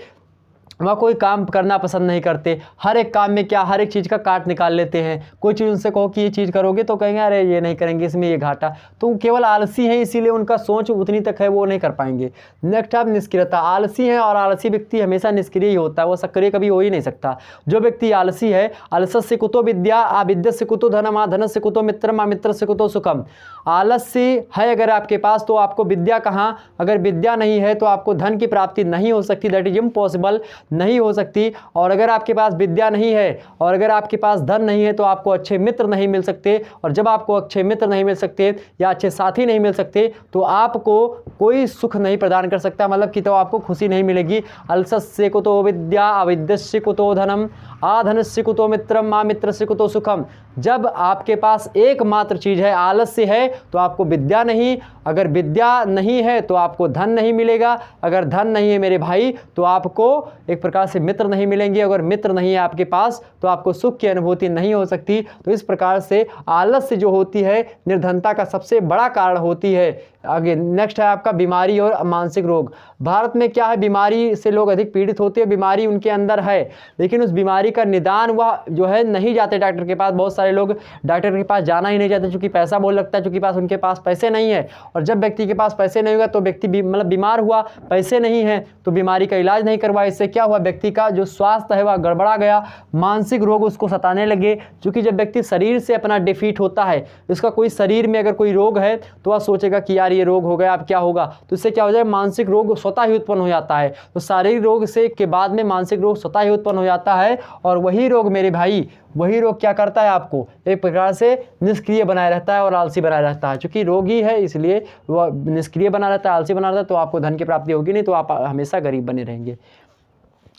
वह कोई काम करना पसंद नहीं करते। हर एक काम में क्या, हर एक चीज़ का काट निकाल लेते हैं। कोई चीज़ उनसे कहो कि ये चीज़ करोगे तो कहेंगे अरे ये नहीं करेंगे, इसमें ये घाटा। तो केवल आलसी है, इसीलिए उनका सोच उतनी तक है, वो नहीं कर पाएंगे। नेक्स्ट आप निष्क्रियता। आलसी है और आलसी व्यक्ति हमेशा निष्क्रिय ही होता है, वो सक्रिय कभी हो ही नहीं सकता। जो व्यक्ति आलसी है, आलस्य कुतो विद्या, अविद्या कुतो धनम, धन से कुतो मित्रम, मित्र से कुतो सुखम। आलस्य है अगर आपके पास तो आपको विद्या कहाँ, अगर विद्या नहीं है तो आपको धन की प्राप्ति नहीं हो सकती, दैट इज इम्पॉसिबल। नहीं हो सकती। और अगर आपके पास विद्या नहीं है और अगर आपके पास धन नहीं है तो आपको अच्छे मित्र नहीं मिल सकते, और जब आपको अच्छे मित्र नहीं मिल सकते या अच्छे साथी नहीं मिल सकते तो आपको कोई सुख नहीं प्रदान कर सकता, मतलब कि तो आपको खुशी नहीं मिलेगी। अलसस्य कुतो विद्या अविद्यस्य कुतो धनम आधनस्य कुतो मित्रम मा मित्रस्य कुतो सुखम। जब आपके पास एकमात्र चीज़ है आलस्य है तो आपको विद्या नहीं, अगर विद्या नहीं है तो आपको धन नहीं मिलेगा, अगर धन नहीं है मेरे भाई तो आपको एक प्रकार से मित्र नहीं मिलेंगे, अगर मित्र नहीं है आपके पास तो आपको सुख की अनुभूति नहीं हो सकती। तो इस प्रकार से आलस्य जो होती है निर्धनता का सबसे बड़ा कारण होती है। आगे नेक्स्ट है आपका बीमारी और मानसिक रोग। भारत में क्या है, बीमारी से लोग अधिक पीड़ित होते हैं, बीमारी उनके अंदर है लेकिन उस बीमारी का निदान वह जो है नहीं जाते डॉक्टर के पास। बहुत सारे लोग डॉक्टर के पास जाना ही नहीं चाहते क्योंकि पैसा बहुत लगता है, क्योंकि पास उनके पास पैसे नहीं है। और जब व्यक्ति के पास पैसे नहीं होगा तो व्यक्ति मतलब बीमार हुआ, पैसे नहीं है तो बीमारी का इलाज नहीं करवाया, इससे क्या हुआ, व्यक्ति का जो स्वास्थ्य है वह गड़बड़ा गया, मानसिक रोग उसको सताने लगे। क्योंकि जब व्यक्ति शरीर से अपना डिफीट होता है, इसका कोई शरीर में अगर कोई रोग है तो वह सोचेगा कि यार ये रोग हो गया अब क्या होगा, तो इससे क्या हो जाएगा, मानसिक रोग स्वतः ही उत्पन्न हो जाता है। तो शारीरिक रोग से के बाद में मानसिक रोग स्वतः ही उत्पन्न हो जाता है, और वही रोग मेरे भाई, वही रोग क्या करता है, आपको एक प्रकार से निष्क्रिय बनाए रहता है और आलसी बनाए रहता है। क्योंकि रोगी है इसलिए वह निष्क्रिय बना रहता है, आलसी बना रहता है, तो आपको धन की प्राप्ति होगी नहीं, तो आप हमेशा गरीब बने रहेंगे।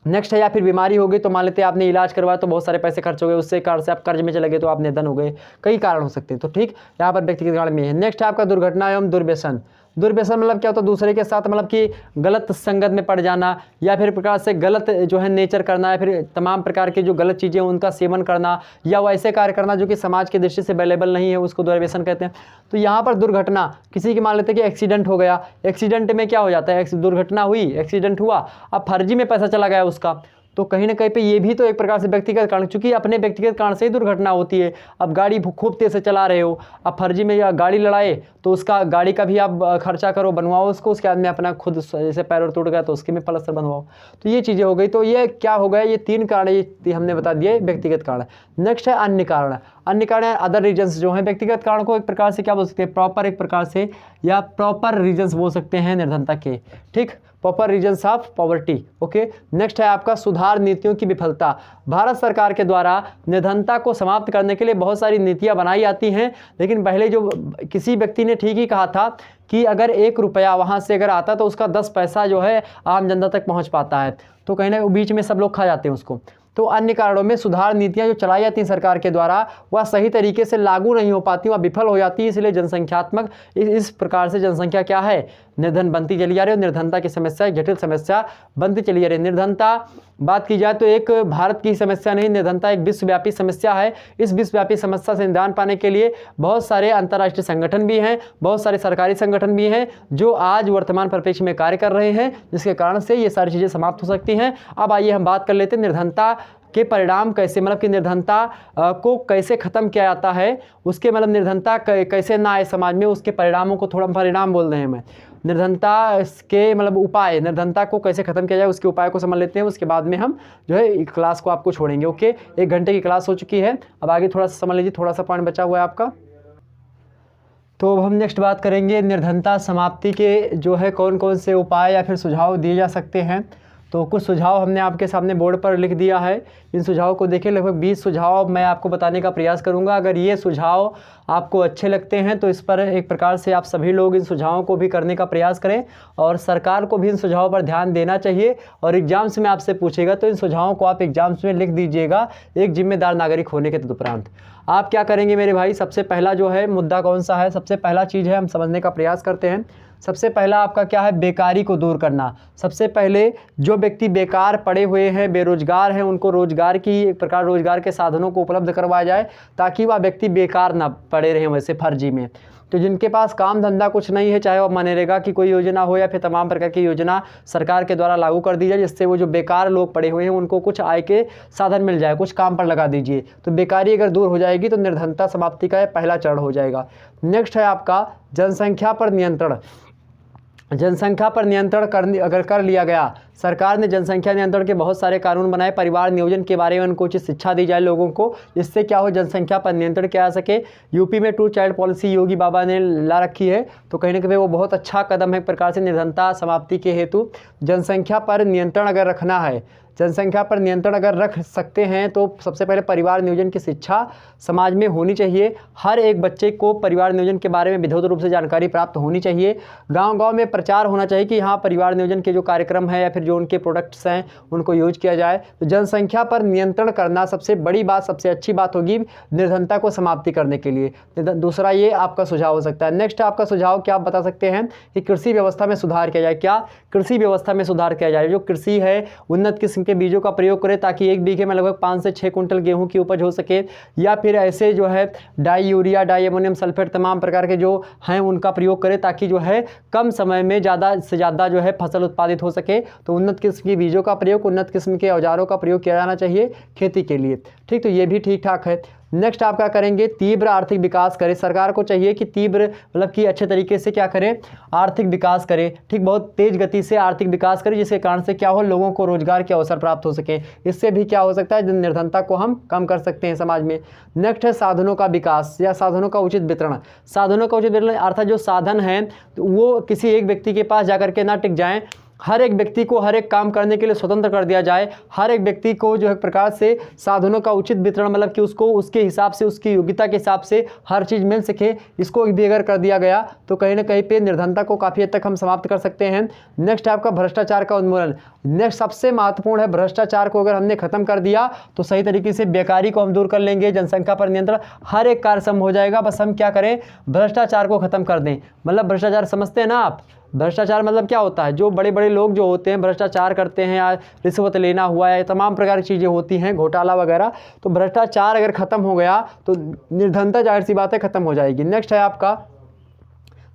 नेक्स्ट है, या फिर बीमारी होगी तो मान लेते हैं आपने इलाज करवाया तो बहुत सारे पैसे खर्च हो गए, उससे कारण से आप कर्ज में चले गए तो आप निर्धन हो गए, कई कारण हो सकते हैं। तो ठीक, यहाँ पर व्यक्तिगत कारण में है। नेक्स्ट है आपका दुर्घटना एवं दुर्व्यसन। दुर्व्यसन मतलब क्या होता है, दूसरे के साथ मतलब कि गलत संगत में पड़ जाना, या फिर प्रकार से गलत जो है नेचर करना, या फिर तमाम प्रकार की जो गलत चीज़ें उनका सेवन करना, या वैसे कार्य करना जो कि समाज की दृष्टि से अवेलेबल नहीं है, उसको दुर्व्यसन कहते हैं। तो यहाँ पर दुर्घटना, किसी की मान लेते हैं कि एक्सीडेंट हो गया, एक्सीडेंट में क्या हो जाता है, दुर्घटना हुई, एक्सीडेंट हुआ, अब फर्जी में पैसा चला गया उसका, तो कहीं ना कहीं पे ये भी तो एक प्रकार से व्यक्तिगत कारण, चूंकि अपने व्यक्तिगत कारण से ही दुर्घटना होती है। अब गाड़ी खूब तेज से चला रहे हो, अब फर्जी में या गाड़ी लड़ाए तो उसका गाड़ी का भी आप खर्चा करो, बनवाओ उसको, उसके बाद में अपना खुद जैसे पैर और टूट गया तो उसके में प्लास्टर बनवाओ, तो ये चीज़ें हो गई। तो ये क्या हो गया, ये 3 कारण ये हमने बता दिए व्यक्तिगत कारण। नेक्स्ट है अन्य कारण। अन्य कारण अदर रीजन्स जो है, व्यक्तिगत कारण को एक प्रकार से क्या बोल सकते हैं, प्रॉपर एक प्रकार से या प्रॉपर रीजन्स बोल सकते हैं निर्धनता के, ठीक, proper reasons of poverty. Okay, next है आपका सुधार नीतियों की विफलता। भारत सरकार के द्वारा निर्धनता को समाप्त करने के लिए बहुत सारी नीतियां बनाई जाती हैं, लेकिन पहले जो किसी व्यक्ति ने ठीक ही कहा था कि अगर 1 रुपया वहाँ से अगर आता तो उसका 10 पैसा जो है आम जनता तक पहुँच पाता है, तो कहीं ना बीच में सब लोग खा जाते हैं उसको। तो अन्य कारणों में सुधार नीतियां जो चलाई जाती हैं सरकार के द्वारा वह सही तरीके से लागू नहीं हो पाती, वह विफल हो जाती है, इसलिए जनसंख्यात्मक इस प्रकार से जनसंख्या क्या है, निर्धन बनती चली जा रही है, और निर्धनता की समस्या एक जटिल समस्या बनती चली जा रही है। निर्धनता बात की जाए तो एक भारत की समस्या नहीं, निर्धनता एक विश्वव्यापी समस्या है। इस विश्वव्यापी समस्या से निदान पाने के लिए बहुत सारे अंतर्राष्ट्रीय संगठन भी हैं, बहुत सारे सरकारी संगठन भी हैं जो आज वर्तमान परिप्रेक्ष्य में कार्य कर रहे हैं, जिसके कारण से ये सारी चीज़ें समाप्त हो सकती हैं। अब आइए हम बात कर लेते हैं निर्धनता के परिणाम कैसे, मतलब कि निर्धनता को कैसे ख़त्म किया जाता है, उसके मतलब निर्धनता कैसे ना आए समाज में, उसके परिणामों को, थोड़ा परिणाम बोल रहे हैं मैं, निर्धनता के मतलब उपाय, निर्धनता को कैसे ख़त्म किया जाए उसके उपाय को समझ लेते हैं, उसके बाद में हम जो है क्लास को आपको छोड़ेंगे। ओके, 1 घंटे की क्लास हो चुकी है, अब आगे थोड़ा सा समझ लीजिए, थोड़ा सा पॉइंट बचा हुआ है आपका। तो अब हम नेक्स्ट बात करेंगे निर्धनता समाप्ति के जो है कौन कौन से उपाय या फिर सुझाव दिए जा सकते हैं। तो कुछ सुझाव हमने आपके सामने बोर्ड पर लिख दिया है, इन सुझावों को देखें, लगभग 20 सुझाव मैं आपको बताने का प्रयास करूंगा। अगर ये सुझाव आपको अच्छे लगते हैं तो इस पर एक प्रकार से आप सभी लोग इन सुझावों को भी करने का प्रयास करें, और सरकार को भी इन सुझावों पर ध्यान देना चाहिए। और एग्जाम्स में आपसे पूछेगा तो इन सुझावों को आप एग्जाम्स में लिख दीजिएगा एक जिम्मेदार नागरिक होने के तदुपरांत। आप क्या करेंगे मेरे भाई, सबसे पहला जो है मुद्दा कौन सा है, सबसे पहला चीज़ है हम समझने का प्रयास करते हैं। सबसे पहला आपका क्या है, बेकारी को दूर करना। सबसे पहले जो व्यक्ति बेकार पड़े हुए हैं, बेरोजगार हैं, उनको रोजगार की एक प्रकार रोजगार के साधनों को उपलब्ध करवाया जाए ताकि वह व्यक्ति बेकार ना पड़े रहें वैसे फर्जी में। तो जिनके पास काम धंधा कुछ नहीं है, चाहे वह मनरेगा की कोई योजना हो या फिर तमाम प्रकार की योजना सरकार के द्वारा लागू कर दी जाए, जिससे वो जो बेकार लोग पड़े हुए हैं उनको कुछ आय के साधन मिल जाए, कुछ काम पर लगा दीजिए। तो बेकारी अगर दूर हो जाएगी तो निर्धनता समाप्ति का पहला चरण हो जाएगा। नेक्स्ट है आपका जनसंख्या पर नियंत्रण। जनसंख्या पर नियंत्रण अगर कर लिया गया, सरकार ने जनसंख्या नियंत्रण के बहुत सारे कानून बनाए, परिवार नियोजन के बारे में उनको उचित शिक्षा दी जाए लोगों को, जिससे क्या हो जनसंख्या पर नियंत्रण किया जा सके। यूपी में 2 चाइल्ड पॉलिसी योगी बाबा ने ला रखी है, तो कहीं ना कहीं वो बहुत अच्छा कदम है एक प्रकार से निर्धनता समाप्ति के हेतु। जनसंख्या पर नियंत्रण अगर रखना है, जनसंख्या पर नियंत्रण अगर रख सकते हैं तो सबसे पहले परिवार नियोजन की शिक्षा समाज में होनी चाहिए। हर एक बच्चे को परिवार नियोजन के बारे में विधिवत रूप से जानकारी प्राप्त होनी चाहिए। गांव-गांव में प्रचार होना चाहिए कि हाँ परिवार नियोजन के जो कार्यक्रम है या फिर जो उनके प्रोडक्ट्स हैं उनको यूज किया जाए। तो जनसंख्या पर नियंत्रण करना सबसे बड़ी बात, सबसे अच्छी बात होगी निर्धनता को समाप्ति करने के लिए। दूसरा ये आपका सुझाव हो सकता है। नेक्स्ट आपका सुझाव क्या आप बता सकते हैं कि कृषि व्यवस्था में सुधार किया जाए। क्या कृषि व्यवस्था में सुधार किया जाए? जो कृषि है उन्नत किस्म के बीजों का प्रयोग करें ताकि 1 बीघे में लगभग 5 से 6 कुंटल गेहूं की उपज हो सके, या फिर ऐसे जो है di urea, diammonium sulphate तमाम प्रकार के जो हैं उनका प्रयोग करें ताकि जो है कम समय में ज़्यादा से ज़्यादा जो है फसल उत्पादित हो सके। तो उन्नत किस्म की बीजों का प्रयोग, उन्नत किस्म के औजारों का प्रयोग किया जाना चाहिए खेती के लिए। ठीक, तो ये भी ठीक ठाक है। नेक्स्ट आप क्या करेंगे? तीव्र आर्थिक विकास करें। सरकार को चाहिए कि तीव्र मतलब कि अच्छे तरीके से क्या करें? आर्थिक विकास करें। ठीक, बहुत तेज गति से आर्थिक विकास करें जिसके कारण से क्या हो, लोगों को रोजगार के अवसर प्राप्त हो सके। इससे भी क्या हो सकता है, निर्धनता को हम कम कर सकते हैं समाज में। नेक्स्ट है साधनों का विकास या साधनों का उचित वितरण। साधनों का उचित वितरण अर्थात जो साधन हैं वो किसी एक व्यक्ति के पास जाकर के ना टिक जाएं। हर एक व्यक्ति को हर एक काम करने के लिए स्वतंत्र कर दिया जाए। हर एक व्यक्ति को जो है प्रकार से साधनों का उचित वितरण मतलब कि उसको उसके हिसाब से, उसकी योग्यता के हिसाब से हर चीज़ मिल सके, इसको भी अगर कर दिया गया तो कहीं ना कहीं पे निर्धनता को काफ़ी हद तक हम समाप्त कर सकते हैं। नेक्स्ट आपका भ्रष्टाचार का उन्मूलन। नेक्स्ट सबसे महत्वपूर्ण है, भ्रष्टाचार को अगर हमने खत्म कर दिया तो सही तरीके से बेकारी को हम दूर कर लेंगे, जनसंख्या पर नियंत्रण, हर एक कार्य सम हो जाएगा। बस हम क्या करें, भ्रष्टाचार को खत्म कर दें। मतलब भ्रष्टाचार समझते हैं ना आप? भ्रष्टाचार मतलब क्या होता है? जो बड़े बड़े लोग जो होते हैं भ्रष्टाचार करते हैं या रिश्वत लेना हुआ है, तमाम प्रकार की चीज़ें होती हैं, घोटाला वगैरह। तो भ्रष्टाचार अगर खत्म हो गया तो निर्धनता जाहिर सी बात है खत्म हो जाएगी। नेक्स्ट है आपका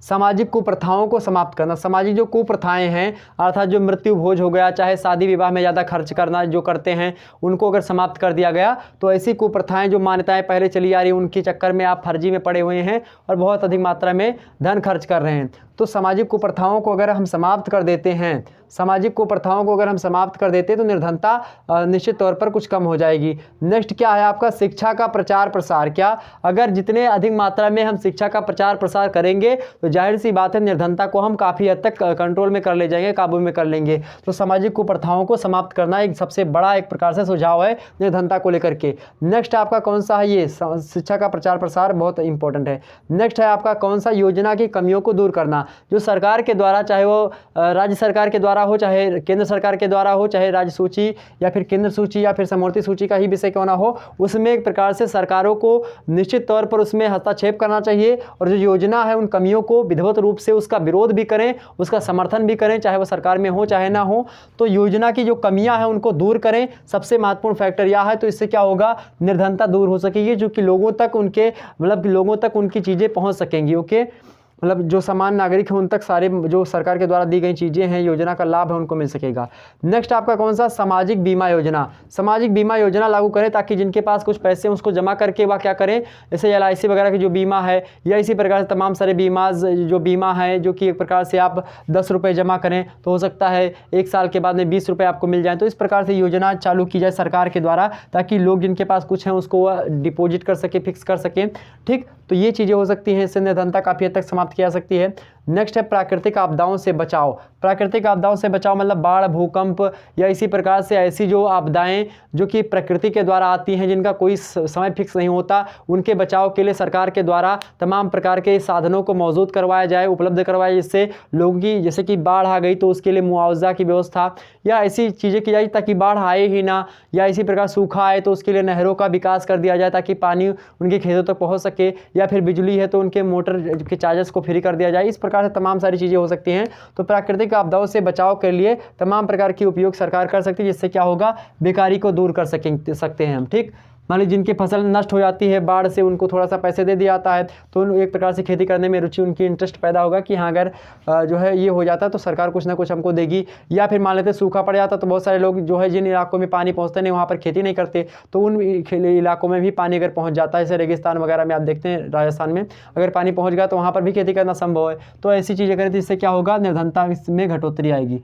सामाजिक कुप्रथाओं को समाप्त करना। सामाजिक जो कुप्रथाएं हैं अर्थात जो मृत्यु भोज हो गया, चाहे शादी विवाह में ज़्यादा खर्च करना जो करते हैं, उनको अगर समाप्त कर दिया गया तो ऐसी कुप्रथाएं जो मान्यताएं पहले चली आ रही उनके चक्कर में आप फर्जी में पड़े हुए हैं और बहुत अधिक मात्रा में धन खर्च कर रहे हैं। तो सामाजिक कुप्रथाओं को अगर हम समाप्त कर देते हैं, सामाजिक कुप्रथाओं को अगर हम समाप्त कर देते हैं तो निर्धनता निश्चित तौर पर कुछ कम हो जाएगी। नेक्स्ट क्या है आपका शिक्षा का प्रचार प्रसार। क्या अगर जितने अधिक मात्रा में हम शिक्षा का प्रचार प्रसार करेंगे तो जाहिर सी बात है निर्धनता को हम काफ़ी हद तक कंट्रोल में कर ले जाएंगे, काबू में कर लेंगे। तो सामाजिक कुप्रथाओं को समाप्त करना एक सबसे बड़ा एक प्रकार से सुझाव है निर्धनता को लेकर के। नेक्स्ट आपका कौन सा है? ये शिक्षा का प्रचार प्रसार बहुत इंपॉर्टेंट है। नेक्स्ट है आपका कौन सा? योजना की कमियों को दूर करना। जो सरकार के द्वारा, चाहे वो राज्य सरकार के द्वारा हो, चाहे केंद्र सरकार के द्वारा हो, चाहे राज्य सूची या फिर केंद्र सूची या फिर समवर्ती सूची का ही विषय क्यों ना हो, उसमें एक प्रकार से सरकारों को निश्चित तौर पर उसमें हस्तक्षेप करना चाहिए और जो योजना है उन कमियों को विधिवत रूप से उसका विरोध भी करें, उसका समर्थन भी करें, चाहे वो सरकार में हो चाहे ना हो। तो योजना की जो कमियां हैं उनको दूर करें, सबसे महत्वपूर्ण फैक्टर यह है। तो इससे क्या होगा, निर्धनता दूर हो सकेगी, जो कि लोगों तक उनके मतलब लोगों तक उनकी चीज़ें पहुँच सकेंगी। ओके, मतलब जो सामान्य नागरिक है उन तक सारे जो सरकार के द्वारा दी गई चीज़ें हैं, योजना का लाभ है, उनको मिल सकेगा। नेक्स्ट आपका कौन सा? सामाजिक बीमा योजना। सामाजिक बीमा योजना लागू करें ताकि जिनके पास कुछ पैसे हैं उसको जमा करके वह क्या करें, जैसे LIC वगैरह की जो बीमा है या इसी प्रकार से तमाम सारे जो बीमा है, जो कि एक प्रकार से आप 10 रुपये जमा करें तो हो सकता है 1 साल के बाद में 20 रुपये आपको मिल जाए। तो इस प्रकार से योजना चालू की जाए सरकार के द्वारा ताकि लोग जिनके पास कुछ हैं उसको डिपॉजिट कर सके, फिक्स कर सकें। ठीक, तो ये चीज़ें हो सकती हैं, इससे निर्धनता काफ़ी हद तक समाप्त की जा सकती है। नेक्स्ट है प्राकृतिक आपदाओं से बचाव। प्राकृतिक आपदाओं से बचाव मतलब बाढ़, भूकंप या इसी प्रकार से ऐसी जो आपदाएं जो कि प्रकृति के द्वारा आती हैं, जिनका कोई समय फिक्स नहीं होता, उनके बचाव के लिए सरकार के द्वारा तमाम प्रकार के साधनों को मौजूद करवाया जाए, उपलब्ध करवाया, जिससे लोगों की जैसे कि बाढ़ आ गई तो उसके लिए मुआवजा की व्यवस्था या ऐसी चीज़ें की जाए ताकि बाढ़ आए ही ना, या इसी प्रकार सूखा आए तो उसके लिए नहरों का विकास कर दिया जाए ताकि पानी उनके खेतों तक पहुँच सके, या फिर बिजली है तो उनके मोटर के चार्जेस को फ्री कर दिया जाए। इस प्रकार से तमाम सारी चीज़ें हो सकती हैं। तो प्राकृतिक आपदाओं से बचाव के लिए तमाम प्रकार की उपयोग सरकार कर सकती है, जिससे क्या होगा, बेकारी को दूर कर सकते हैं हम। ठीक, मान लीजिए जिनकी फसल नष्ट हो जाती है बाढ़ से, उनको थोड़ा सा पैसे दे दिया जाता है तो एक प्रकार से खेती करने में रुचि, उनकी इंटरेस्ट पैदा होगा कि हाँ अगर जो है ये हो जाता है तो सरकार कुछ ना कुछ हमको देगी। या फिर मान लेते सूखा पड़ जाता तो बहुत सारे लोग जो है जिन इलाकों में पानी पहुँचते नहीं वहाँ पर खेती नहीं करते, तो उन इलाकों में भी पानी अगर पहुँच जाता है, जैसे रेगिस्तान वगैरह में आप देखते हैं राजस्थान में अगर पानी पहुँच गया तो वहाँ पर भी खेती करना संभव है। तो ऐसी चीज़ें करें तो इससे क्या होगा, निर्धनता में घटोतरी आएगी।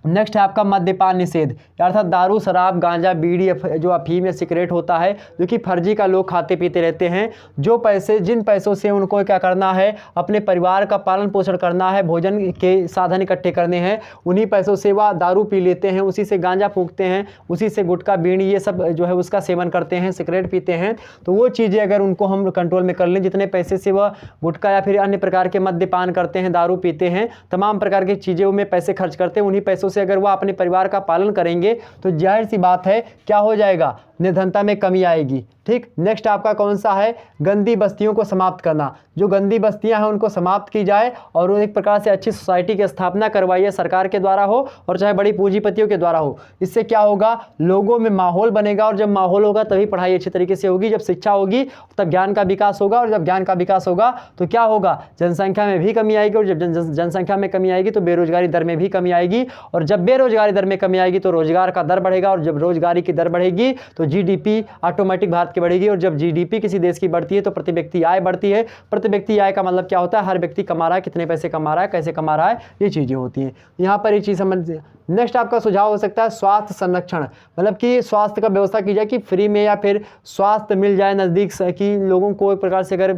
नेक्स्ट है आपका मद्यपान निषेध, अर्थात दारू, शराब, गांजा, बीड़ी, जो अफीम या सिगरेट होता है जो कि फर्जी का लोग खाते पीते रहते हैं। जो पैसे, जिन पैसों से उनको क्या करना है, अपने परिवार का पालन पोषण करना है, भोजन के साधन इकट्ठे करने हैं, उन्हीं पैसों से वह दारू पी लेते हैं, उसी से गांजा फूंकते हैं, उसी से गुटखा, बीड़ी ये सब जो है उसका सेवन करते हैं, सिगरेट पीते हैं। तो वो चीज़ें अगर उनको हम कंट्रोल में कर लें, जितने पैसे से वह गुटखा या फिर अन्य प्रकार के मद्यपान करते हैं, दारू पीते हैं, तमाम प्रकार की चीज़ों में पैसे खर्च करते हैं, उन्हीं पैसों से अगर वह अपने परिवार का पालन करेंगे तो जाहिर सी बात है क्या हो जाएगा, निर्धनता में कमी आएगी। ठीक। नेक्स्ट आपका कौन सा है, गंदी बस्तियों को समाप्त करना। जो गंदी बस्तियां हैं उनको समाप्त की जाए और वो एक प्रकार से अच्छी सोसाइटी की स्थापना करवाइए, सरकार के द्वारा हो और चाहे बड़ी पूंजीपतियों के द्वारा हो। इससे क्या होगा, लोगों में माहौल बनेगा और जब माहौल होगा तभी पढ़ाई अच्छी तरीके से होगी, जब शिक्षा होगी तब ज्ञान का विकास होगा और जब ज्ञान का विकास होगा तो क्या होगा, जनसंख्या में भी कमी आएगी और जब जनसंख्या में कमी आएगी तो बेरोजगारी दर में भी कमी आएगी और जब बेरोजगारी दर में कमी आएगी तो रोजगार का दर बढ़ेगा और जब रोजगारी की दर बढ़ेगी तो जीडीपी ऑटोमेटिक भारत की बढ़ेगी और जब जीडीपी किसी देश की बढ़ती है तो प्रति व्यक्ति आय बढ़ती है। प्रति व्यक्ति आय का मतलब क्या होता है, हर व्यक्ति कमा रहा है, कितने पैसे कमा रहा है, कैसे कमा रहा है, ये चीज़ें होती हैं। यहाँ पर ये चीज़ समझ। नेक्स्ट आपका सुझाव हो सकता है स्वास्थ्य संरक्षण, मतलब कि स्वास्थ्य का व्यवस्था की जाए कि फ्री में या फिर स्वास्थ्य मिल जाए नज़दीक से, कि लोगों को एक प्रकार से अगर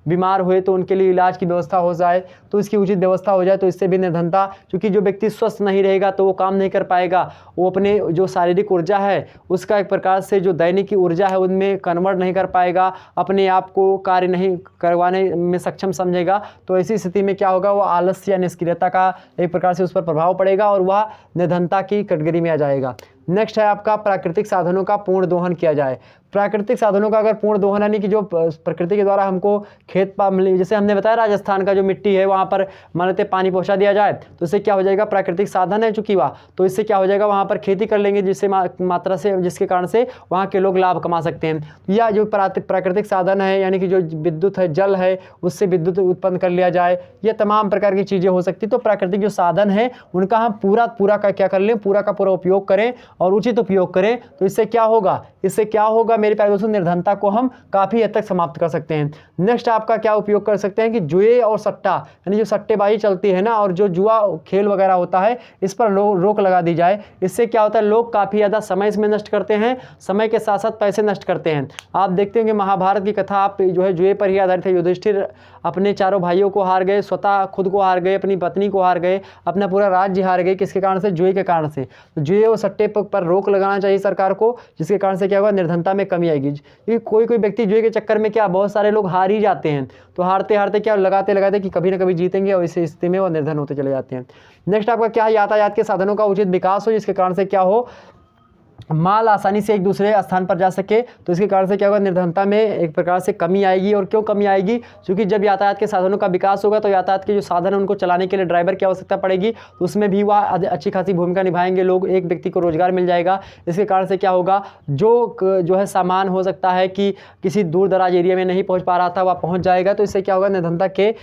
बीमार हुए तो उनके लिए इलाज की व्यवस्था हो जाए, तो इसकी उचित व्यवस्था हो जाए। तो इससे भी निर्धनता, क्योंकि जो व्यक्ति स्वस्थ नहीं रहेगा तो वो काम नहीं कर पाएगा, वो अपने जो शारीरिक ऊर्जा है उसका एक प्रकार से जो दैनिक की ऊर्जा है उनमें कन्वर्ट नहीं कर पाएगा, अपने आप को कार्य नहीं करवाने में सक्षम समझेगा। तो ऐसी स्थिति में क्या होगा, वो आलस्य या निष्क्रियता का एक प्रकार से उस पर प्रभाव पड़ेगा और वह निर्धनता की कैटेगरी में आ जाएगा। नेक्स्ट है आपका प्राकृतिक साधनों का पूर्ण दोहन किया जाए। प्राकृतिक साधनों का अगर पूर्ण दोहन, यानी कि जो प्रकृति के द्वारा हमको खेत जैसे हमने बताया राजस्थान का जो मिट्टी है वहाँ पर मान लेते पानी पहुँचा दिया जाए तो इससे क्या हो जाएगा, प्राकृतिक साधन है चूंकि वह, तो इससे क्या हो जाएगा, वहाँ पर खेती कर लेंगे जिससे मात्रा से, जिसके कारण से वहाँ के लोग लाभ कमा सकते हैं। या जो प्राकृतिक साधन है यानी कि जो विद्युत है, जल है, उससे विद्युत उत्पन्न कर लिया जाए, ये तमाम प्रकार की चीज़ें हो सकती। तो प्राकृतिक जो साधन है उनका हम पूरा का क्या कर लें, पूरा का पूरा उपयोग करें और उचित उपयोग करें। तो इससे क्या होगा, मेरे प्यारे दोस्तों, निर्धनता को हम काफ़ी हद तक समाप्त कर सकते हैं। नेक्स्ट आपका क्या उपयोग कर सकते हैं कि जुए और सट्टा, यानी जो सट्टेबाजी चलती है ना और जो जुआ खेल वगैरह होता है, इस पर रोक लगा दी जाए। इससे क्या होता है, लोग काफ़ी ज़्यादा समय इसमें नष्ट करते हैं, समय के साथ साथ पैसे नष्ट करते हैं। आप देखते हैं कि महाभारत की कथा आप जो है जुए पर ही आधारित है। युधिष्ठिर अपने चारों भाइयों को हार गए, स्वतः खुद को हार गए, अपनी पत्नी को हार गए, अपना पूरा राज्य हार गए। किसके कारण से, जुए के कारण से। तो जुए और सट्टे पर रोक लगाना चाहिए सरकार को, जिसके कारण से क्या होगा, निर्धनता में कमी आएगी। क्योंकि कोई व्यक्ति जुए के चक्कर में क्या, बहुत सारे लोग हार ही जाते हैं, तो हारते हारते क्या लगाते कि कभी ना कभी जीतेंगे और इस स्थिति में वो निर्धन होते चले जाते हैं। नेक्स्ट आपका क्या है, यातायात के साधनों का उचित विकास हो, जिसके कारण से क्या हो, माल आसानी से एक दूसरे स्थान पर जा सके। तो इसके कारण से क्या होगा, निर्धनता में एक प्रकार से कमी आएगी। और क्यों कमी आएगी, क्योंकि जब यातायात के साधनों का विकास होगा तो यातायात के जो साधन है उनको चलाने के लिए ड्राइवर की आवश्यकता पड़ेगी, तो उसमें भी वह अच्छी खासी भूमिका निभाएंगे लोग, एक व्यक्ति को रोजगार मिल जाएगा। इसके कारण से क्या होगा, जो है सामान हो सकता है कि किसी दूर दराज एरिया में नहीं पहुँच पा रहा था, वह पहुँच जाएगा। तो इससे क्या होगा, निर्धनता के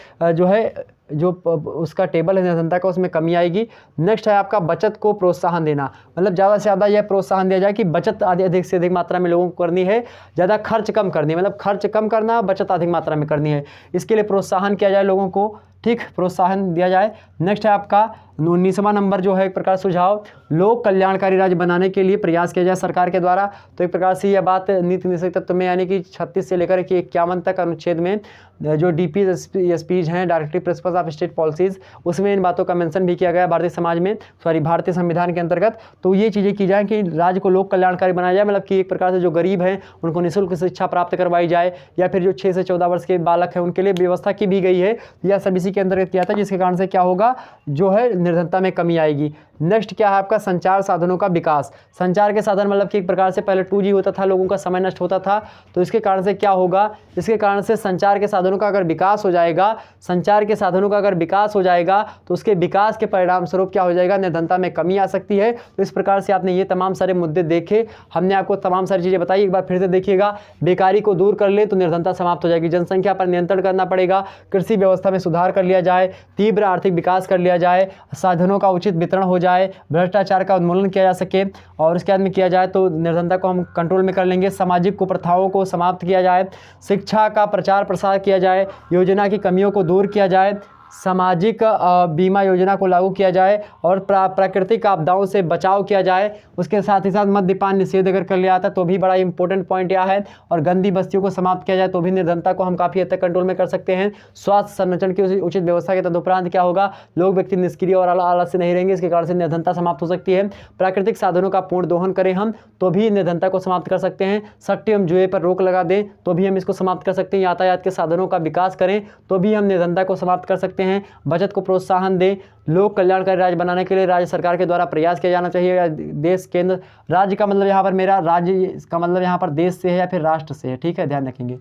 जो उसका टेबल है निर्धनता का, उसमें कमी आएगी। नेक्स्ट है आपका बचत को प्रोत्साहन देना, मतलब ज़्यादा से ज़्यादा यह प्रोत्साहन दिया जाए कि बचत अधिक से अधिक मात्रा में लोगों को करनी है, ज़्यादा खर्च कम करनी है, मतलब खर्च कम करना, बचत अधिक मात्रा में करनी है। इसके लिए प्रोत्साहन किया जाए लोगों को, ठीक, प्रोत्साहन दिया जाए। नेक्स्ट है आपका 19वां नंबर जो है एक प्रकार सुझाव, लोक कल्याणकारी राज्य बनाने के लिए प्रयास किया जाए सरकार के द्वारा। तो एक प्रकार से यह बात नीति निषेध तत्व में यानी कि 36 से लेकर के 51 तक अनुच्छेद में जो DPSPs हैं, directive principles of state policies, उसमें इन बातों का मेंशन भी किया गया भारतीय समाज में, भारतीय संविधान के अंतर्गत। तो ये चीज़ें की जाए कि राज्य को लोक कल्याणकारी बनाया जाए, मतलब कि एक प्रकार से जो गरीब हैं उनको निःशुल्क शिक्षा प्राप्त करवाई जाए, या फिर जो 6 से 14 वर्ष के बालक हैं उनके लिए व्यवस्था की भी गई है, यह सब इसी के अंतर्गत किया था, जिसके कारण से क्या होगा, जो है निर्धनता में कमी आएगी। नेक्स्ट क्या है आपका, संचार साधनों का विकास। संचार के साधन मतलब कि एक प्रकार से पहले 2G होता था, लोगों का समय नष्ट होता था, तो इसके कारण से क्या होगा, इसके कारण से संचार के साधनों का अगर विकास हो जाएगा, संचार के साधनों का अगर विकास हो जाएगा तो उसके विकास के परिणाम स्वरूप क्या हो जाएगा, निर्धनता में कमी आ सकती है। तो इस प्रकार से आपने ये तमाम सारे मुद्दे देखे, हमने आपको तमाम सारी चीज़ें बताई, एक बार फिर से देखिएगा। बेकारी को दूर कर ले तो निर्धनता समाप्त हो जाएगी, जनसंख्या पर नियंत्रण करना पड़ेगा, कृषि व्यवस्था में सुधार कर लिया जाए, तीव्र आर्थिक विकास कर लिया जाए, साधनों का उचित वितरण हो जाए, भ्रष्टाचार का उन्मूलन किया जा सके, और उसके बाद में किया जाए तो निर्धनता को हम कंट्रोल में कर लेंगे। सामाजिक कुप्रथाओं को समाप्त किया जाए, शिक्षा का प्रचार प्रसार किया जाए, योजना की कमियों को दूर किया जाए, सामाजिक बीमा योजना को लागू किया जाए और प्राकृतिक आपदाओं से बचाव किया जाए। उसके साथ ही साथ मद्यपान निषेध अगर कर लिया जाता तो भी बड़ा इंपॉर्टेंट पॉइंट यह है। और गंदी बस्तियों को समाप्त किया जाए तो भी निर्धनता को हम काफ़ी हद तक कंट्रोल में कर सकते हैं। स्वास्थ्य संरक्षण की उचित व्यवस्था के तदुपरांत क्या होगा, लोग व्यक्ति निष्क्रिय और आलस्य नहीं रहेंगे, इसके कारण से निर्धनता समाप्त हो सकती है। प्राकृतिक साधनों का पूर्ण दोहन करें हम तो भी निर्धनता को समाप्त कर सकते हैं। सट्टे एवं जुए पर रोक लगा दें तो भी हम इसको समाप्त कर सकते हैं। यातायात के साधनों का विकास करें तो भी हम निर्धनता को समाप्त कर सकते हैं। बचत को प्रोत्साहन दें। लोक कल्याणकारी राज्य बनाने के लिए राज्य सरकार के द्वारा प्रयास किया जाना चाहिए। देश केंद्र राज्य का मतलब यहाँ पर मेरा राज्य का मतलब यहाँ पर देश से है या फिर राष्ट्र से है, ठीक है, ध्यान रखेंगे।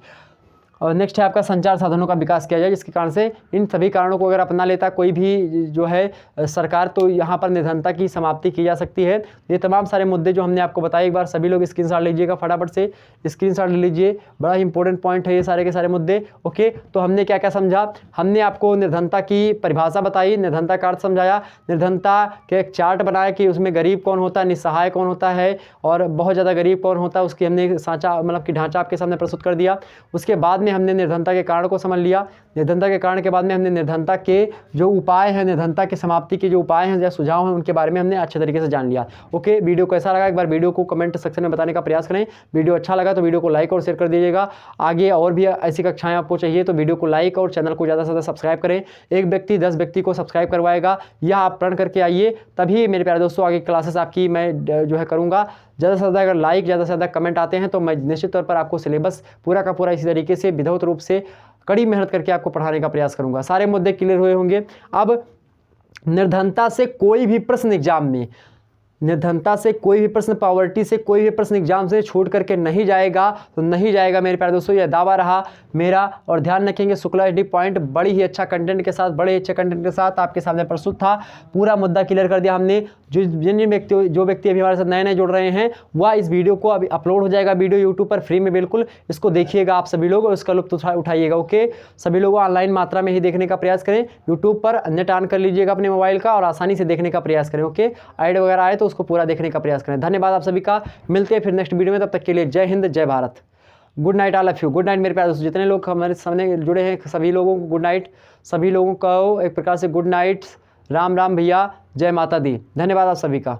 और नेक्स्ट है आपका संचार साधनों का विकास किया जाए, जिसके कारण से इन सभी कारणों को अगर अपना लेता कोई भी जो है सरकार तो यहाँ पर निर्धनता की समाप्ति की जा सकती है। ये तमाम सारे मुद्दे जो हमने आपको बताए, एक बार सभी लोग स्क्रीनशॉट लीजिएगा, फटाफट से स्क्रीनशॉट ले लीजिए, बड़ा इंपॉर्टेंट पॉइंट है ये सारे के सारे मुद्दे। ओके, तो हमने क्या क्या समझा, हमने आपको निर्धनता की परिभाषा बताई, निर्धनता का अर्थ समझाया, निर्धनता के एक चार्ट बनाया कि उसमें गरीब कौन होता है, निस्सहाय कौन होता है और बहुत ज़्यादा गरीब कौन होता है, उसकी हमने सांचा मतलब कि ढांचा आपके सामने प्रस्तुत कर दिया। उसके बाद हमने निर्धनता के कारण को समझ लिया। निर्धनता के कारण के बाद में हमने निर्धनता के जो उपाय हैं, निर्धनता की समाप्ति के जो उपाय हैं या सुझाव हैं, उनके बारे में हमने अच्छे तरीके से जान लिया। ओके, वीडियो कैसा लगा एक बार वीडियो को कमेंट सेक्शन में बताने का प्रयास करें। वीडियो अच्छा लगा तो वीडियो को लाइक और शेयर कर दीजिएगा। आगे और भी ऐसी कक्षाएं आपको चाहिए तो वीडियो को लाइक और चैनल को ज़्यादा से ज़्यादा सब्सक्राइब करें। एक व्यक्ति 10 व्यक्ति को सब्सक्राइब करवाएगा, यह आप प्रण करके आइए, तभी मेरे प्यारे दोस्तों आगे क्लासेस आपकी मैं जो है करूँगा। ज़्यादा से ज़्यादा अगर लाइक, ज़्यादा से ज़्यादा कमेंट आते हैं तो मैं निश्चित तौर पर आपको सिलेबस पूरा का पूरा इसी तरीके से विधिवत रूप से कड़ी मेहनत करके आपको पढ़ाने का प्रयास करूंगा। सारे मुद्दे क्लियर हुए होंगे। अब निर्धनता से कोई भी प्रश्न एग्जाम में, निर्धनता से कोई भी प्रश्न, पॉवर्टी से कोई भी प्रश्न एग्जाम से छूट करके नहीं जाएगा तो नहीं जाएगा मेरे प्यारे दोस्तों, यह दावा रहा मेरा। और ध्यान रखेंगे शुक्ला एचडी पॉइंट बड़ी ही अच्छा कंटेंट के साथ, बड़े अच्छे कंटेंट के साथ आपके सामने प्रस्तुत था। पूरा मुद्दा क्लियर कर दिया हमने। जो व्यक्ति अभी हमारे साथ नए नए जुड़ रहे हैं वह इस वीडियो को अभी अपलोड हो जाएगा वीडियो यूट्यूब पर फ्री में, बिल्कुल इसको देखिएगा आप सभी लोग और इसका लुत्फ उठाइएगा। ओके, सभी लोग ऑनलाइन मात्रा में ही देखने का प्रयास करें। यूट्यूब पर नेट ऑन कर लीजिएगा अपने मोबाइल का और आसानी से देखने का प्रयास करें। ओके, ऐड वगैरह आए तो उसको पूरा देखने का प्रयास करें। धन्यवाद आप सभी का, मिलते हैं फिर नेक्स्ट वीडियो में, तब तक के लिए जय हिंद, जय Bharat. Good night all of you. Good night मेरे प्यारे दोस्तों, जितने लोग हमारे सामने जुड़े हैं सभी लोगों को गुड नाइट। सभी लोगों को एक प्रकार से गुड नाइट, राम राम भैया, जय माता दी। धन्यवाद आप सभी का।